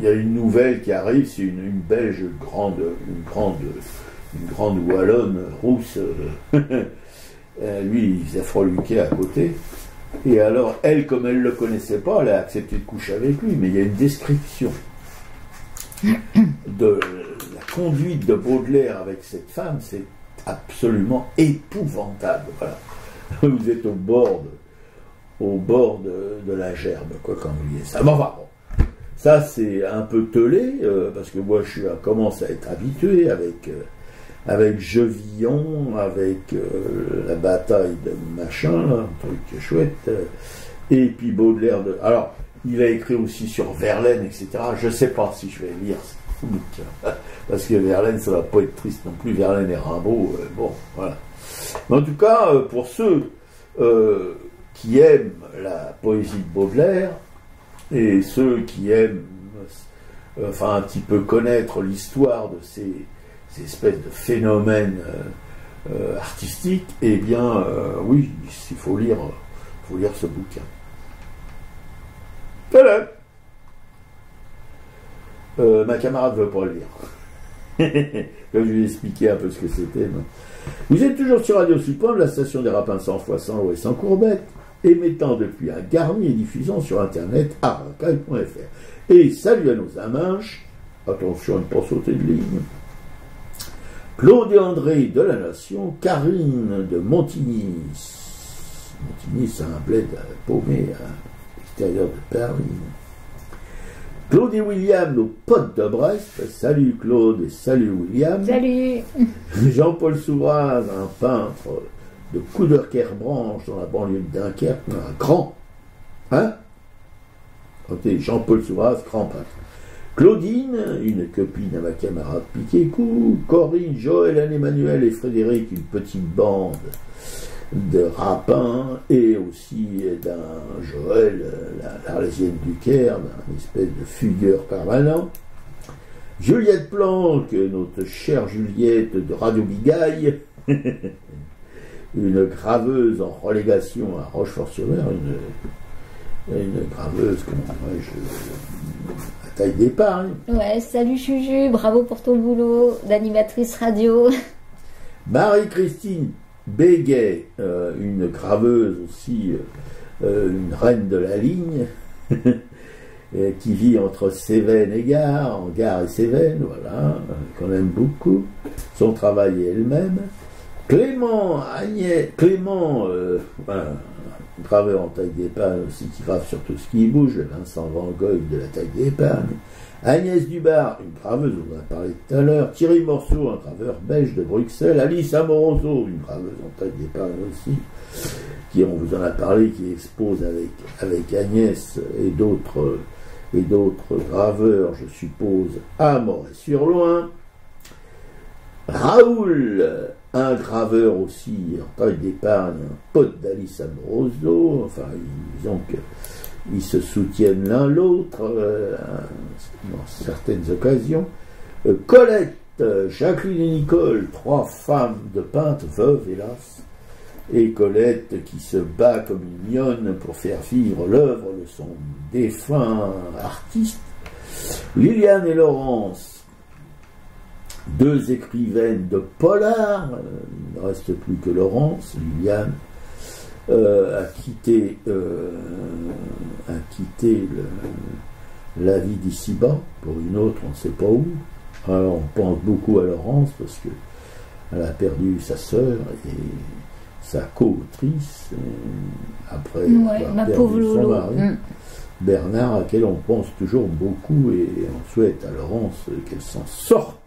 y a une nouvelle qui arrive, c'est une Belge une grande wallonne rousse, lui il faisait freluquer à côté, et alors elle, comme elle ne le connaissait pas, elle a accepté de coucher avec lui, mais il y a une description de la conduite de Baudelaire avec cette femme, c'est absolument épouvantable, voilà. vous êtes au bord de la gerbe, quoi, quand vous lisez ça. Mais enfin, bon. Ça, c'est un peu teulé, parce que moi, je commence à être habitué avec Jevillon, avec la bataille de machin, là, un truc chouette, et puis Baudelaire. Alors, il a écrit aussi sur Verlaine, etc. Je ne sais pas si je vais lire ce bouquin, parce que Verlaine, ça va pas être triste non plus. Verlaine et Rimbaud, bon, voilà. Mais en tout cas, pour ceux qui aiment la poésie de Baudelaire, et ceux qui aiment un petit peu connaître l'histoire de ces espèces de phénomènes artistiques, eh bien, oui, il faut lire ce bouquin. Voilà. Ma camarade ne veut pas le lire. Comme je lui ai expliqué un peu ce que c'était. Non. Vous êtes toujours sur Radio Suppan, la station des Rapins sans foi, sans loi et sans courbette, émettant depuis un Garni et diffusant sur internet à racaille.fr. Et salut à nos aminches, attention à ne pas sauter de ligne, Claude et André de la Nation, Karine de Montigny. Montigny, c'est un bled paumé à l'extérieur de Paris. Claude et William, nos potes de Brest. Salut Claude et salut William. Salut. Jean-Paul Souraz, un peintre de Coudekerque-Branche dans la banlieue de Dunkerque, un grand. Hein? Jean-Paul Souraz, grand peintre. Claudine, une copine à ma camarade Piquet-Cou. Corinne, Joël, Anne-Emmanuel et Frédéric, une petite bande de rapins, et aussi d'un Joël, l'Arlésienne du Caire, d'un espèce de fugueur permanent. Juliette Planck, notre chère Juliette de Radio Bigaille, une graveuse en relégation à Rochefort-sur-Mer, une graveuse, comment dirais-je, à taille d'épargne. Ouais, salut Juju, bravo pour ton boulot d'animatrice radio. Marie-Christine Béguet, une graveuse aussi, une reine de la ligne, qui vit entre Cévennes et Gare, en Gare et Cévennes, voilà, qu'on aime beaucoup, son travail et elle-même. Clément, graveur en taille d'épargne aussi, qui grave sur tout ce qui bouge, le Vincent Van Gogh de la taille d'épargne. Agnès Dubar, une graveuse, on en a parlé tout à l'heure. Thierry Morceau, un graveur belge de Bruxelles. Alice Amoroso, une graveuse en taille d'épargne aussi, qui, on vous en a parlé, qui expose avec Agnès et d'autres graveurs, je suppose, à Moret-sur-Loing. Raoul, un graveur aussi en taille d'épargne, un pote d'Alice Amoroso, enfin, disons qu'ils se soutiennent l'un l'autre dans certaines occasions. Colette, Jacqueline et Nicole, 3 femmes de peintres, veuves hélas, et Colette qui se bat comme une lionne pour faire vivre l'œuvre de son défunt artiste. Liliane et Laurence, 2 écrivaines de polar, il ne reste plus que Laurence. Liliane a quitté la vie d'ici-bas pour une autre, on ne sait pas où. Alors on pense beaucoup à Laurence parce qu'elle a perdu sa sœur et sa co-autrice après ma pauvre son mari, Bernard, à laquelle on pense toujours beaucoup, et on souhaite à Laurence qu'elle s'en sorte.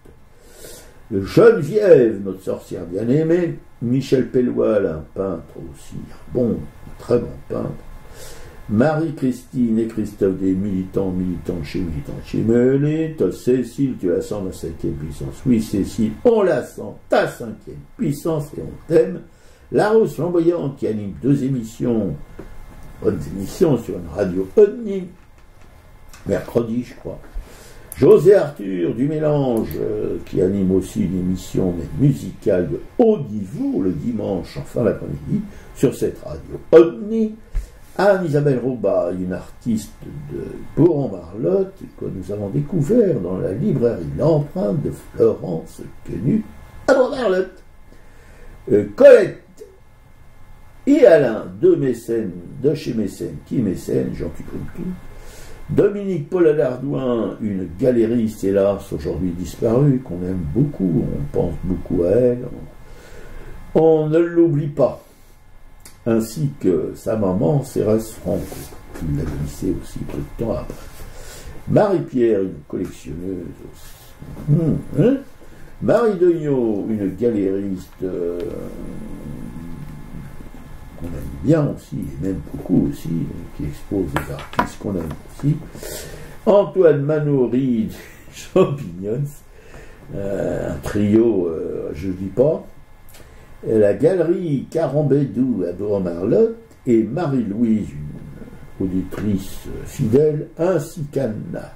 Geneviève, notre sorcière bien-aimée. Michel Pelloual, un peintre aussi, bon, très bon peintre. Marie-Christine et Christophe, des militants chez Melé. Cécile, tu la sens la 5e puissance. Oui, Cécile, on la sent, ta 5e puissance, et on t'aime. La Rose Flamboyante, qui anime 2 émissions, bonnes émissions sur une radio OVNI, mercredi, je crois. José Arthur du Mélange, qui anime aussi une émission musicale de haut niveau le dimanche en fin d'après-midi sur cette radio OVNI. Anne-Isabelle Robat, une artiste de Boron-Marlotte que nous avons découvert dans la librairie L'Empreinte de Florence Quenu à Boron-Marlotte. Colette et Alain, 2 mécènes de chez Mécène, qui mécène, Jean tout. Dominique Paul-Alardouin, une galériste, hélas, aujourd'hui disparue, qu'on aime beaucoup, on pense beaucoup à elle, on ne l'oublie pas. ainsi que sa maman, Cérès Franco, qui l'a glissé aussi peu de temps après. Marie-Pierre, une collectionneuse aussi. Marie Deugnot, une galériste qu'on aime bien aussi, et même beaucoup aussi, qui expose des artistes qu'on aime aussi. Antoine Manoury, Champignons, un trio, je ne dis pas. La galerie Carambédou à Bourg-Marlotte et Marie-Louise, une auditrice fidèle, ainsi qu'Anna,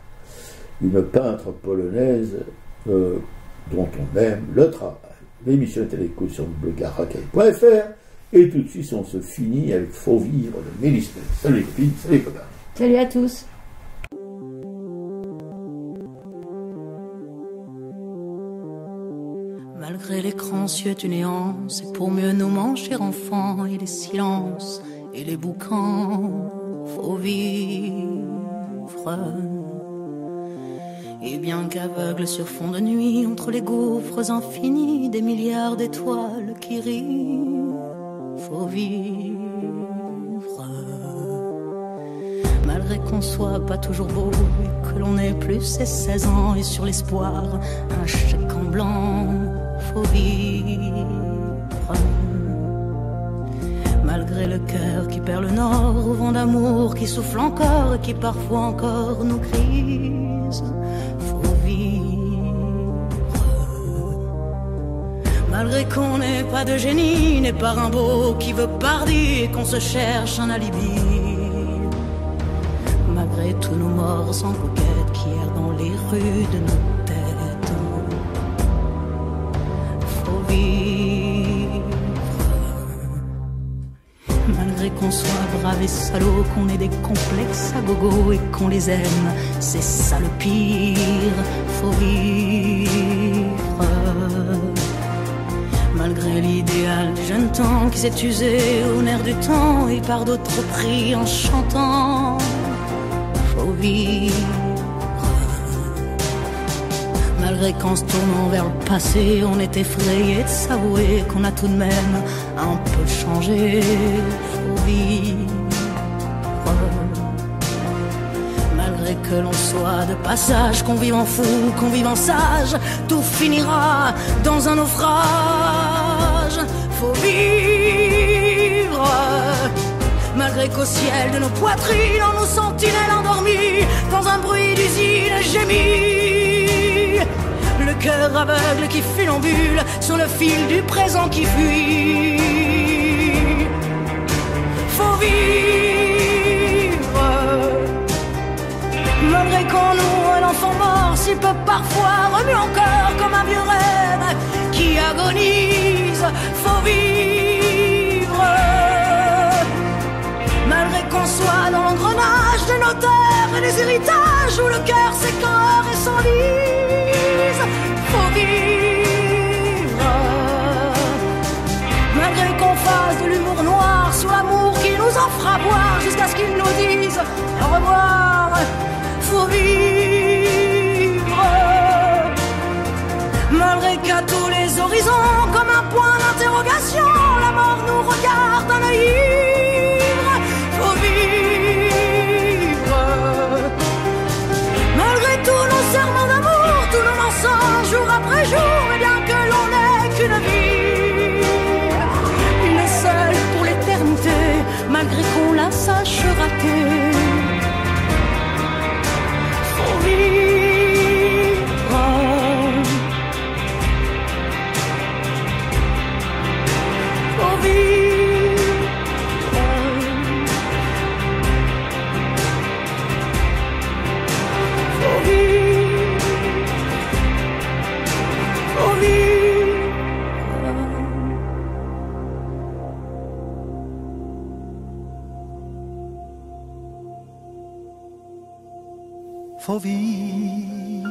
une peintre polonaise dont on aime le travail. L'émission est à l'écoute sur blogaracaille.fr et tout de suite on se finit avec Faut vivre de Mélisande. Salut les copines, salut les copains. Salut à tous. Malgré l'écran cieux du néant, c'est pour mieux nous manger enfants et les silences et les boucans. Faut vivre. Et bien qu'aveugle sur fond de nuit, entre les gouffres infinis, des milliards d'étoiles qui rient, faut vivre. Malgré qu'on soit pas toujours beau et que l'on ait plus ses 16 ans et sur l'espoir, un chèque en blanc, faut vivre. Malgré le cœur qui perd le nord, au vent d'amour qui souffle encore et qui parfois encore nous grise, faut vivre. Malgré qu'on n'ait pas de génie, n'est pas Rimbaud qui veut pardir et qu'on se cherche un alibi. Malgré tous nos morts sans coquette qui errent dans les rues de nos têtes, faut vivre. Malgré qu'on soit brave et salaud, qu'on ait des complexes à gogo et qu'on les aime, c'est ça le pire, faut vivre. Malgré l'idéal du jeune temps qui s'est usé au nerf du temps et par d'autres pris en chantant, faut vivre. Malgré qu'en se tournant vers le passé, on est effrayé de s'avouer qu'on a tout de même un peu changé, faut vivre. Malgré que l'on soit de passage, qu'on vive en fou, qu'on vive en sage, tout finira dans un naufrage, faut vivre. Malgré qu'au ciel de nos poitrines, on nous sentinelles endormies, dans un bruit d'usine gémit, le cœur aveugle qui funambule sur le fil du présent qui fuit, faut vivre. Malgré qu'on noue l'enfant mort, s'il peut parfois remuer encore comme un vieux rêve qui agonise, faut vivre. Malgré qu'on soit dans l'engrenage des notaires et des héritages, où le cœur s'écœure et s'enlise, faut vivre. Malgré qu'on fasse de l'humour noir sur l'amour qui nous en fera boire, jusqu'à ce qu'ils nous disent au revoir, faut vivre. Malgré qu'à tous les horizons, comme un point d'interrogation, la mort nous regarde d'un œil ivre, faut vivre. Malgré tous nos serments d'amour, tous nos mensonges jour après jour, mais bien que l'on n'ait qu'une vie, une seule pour l'éternité, malgré qu'on la sache rater, faut vivre. Faut vivre. Faut vivre. Faut vivre. Faut vivre.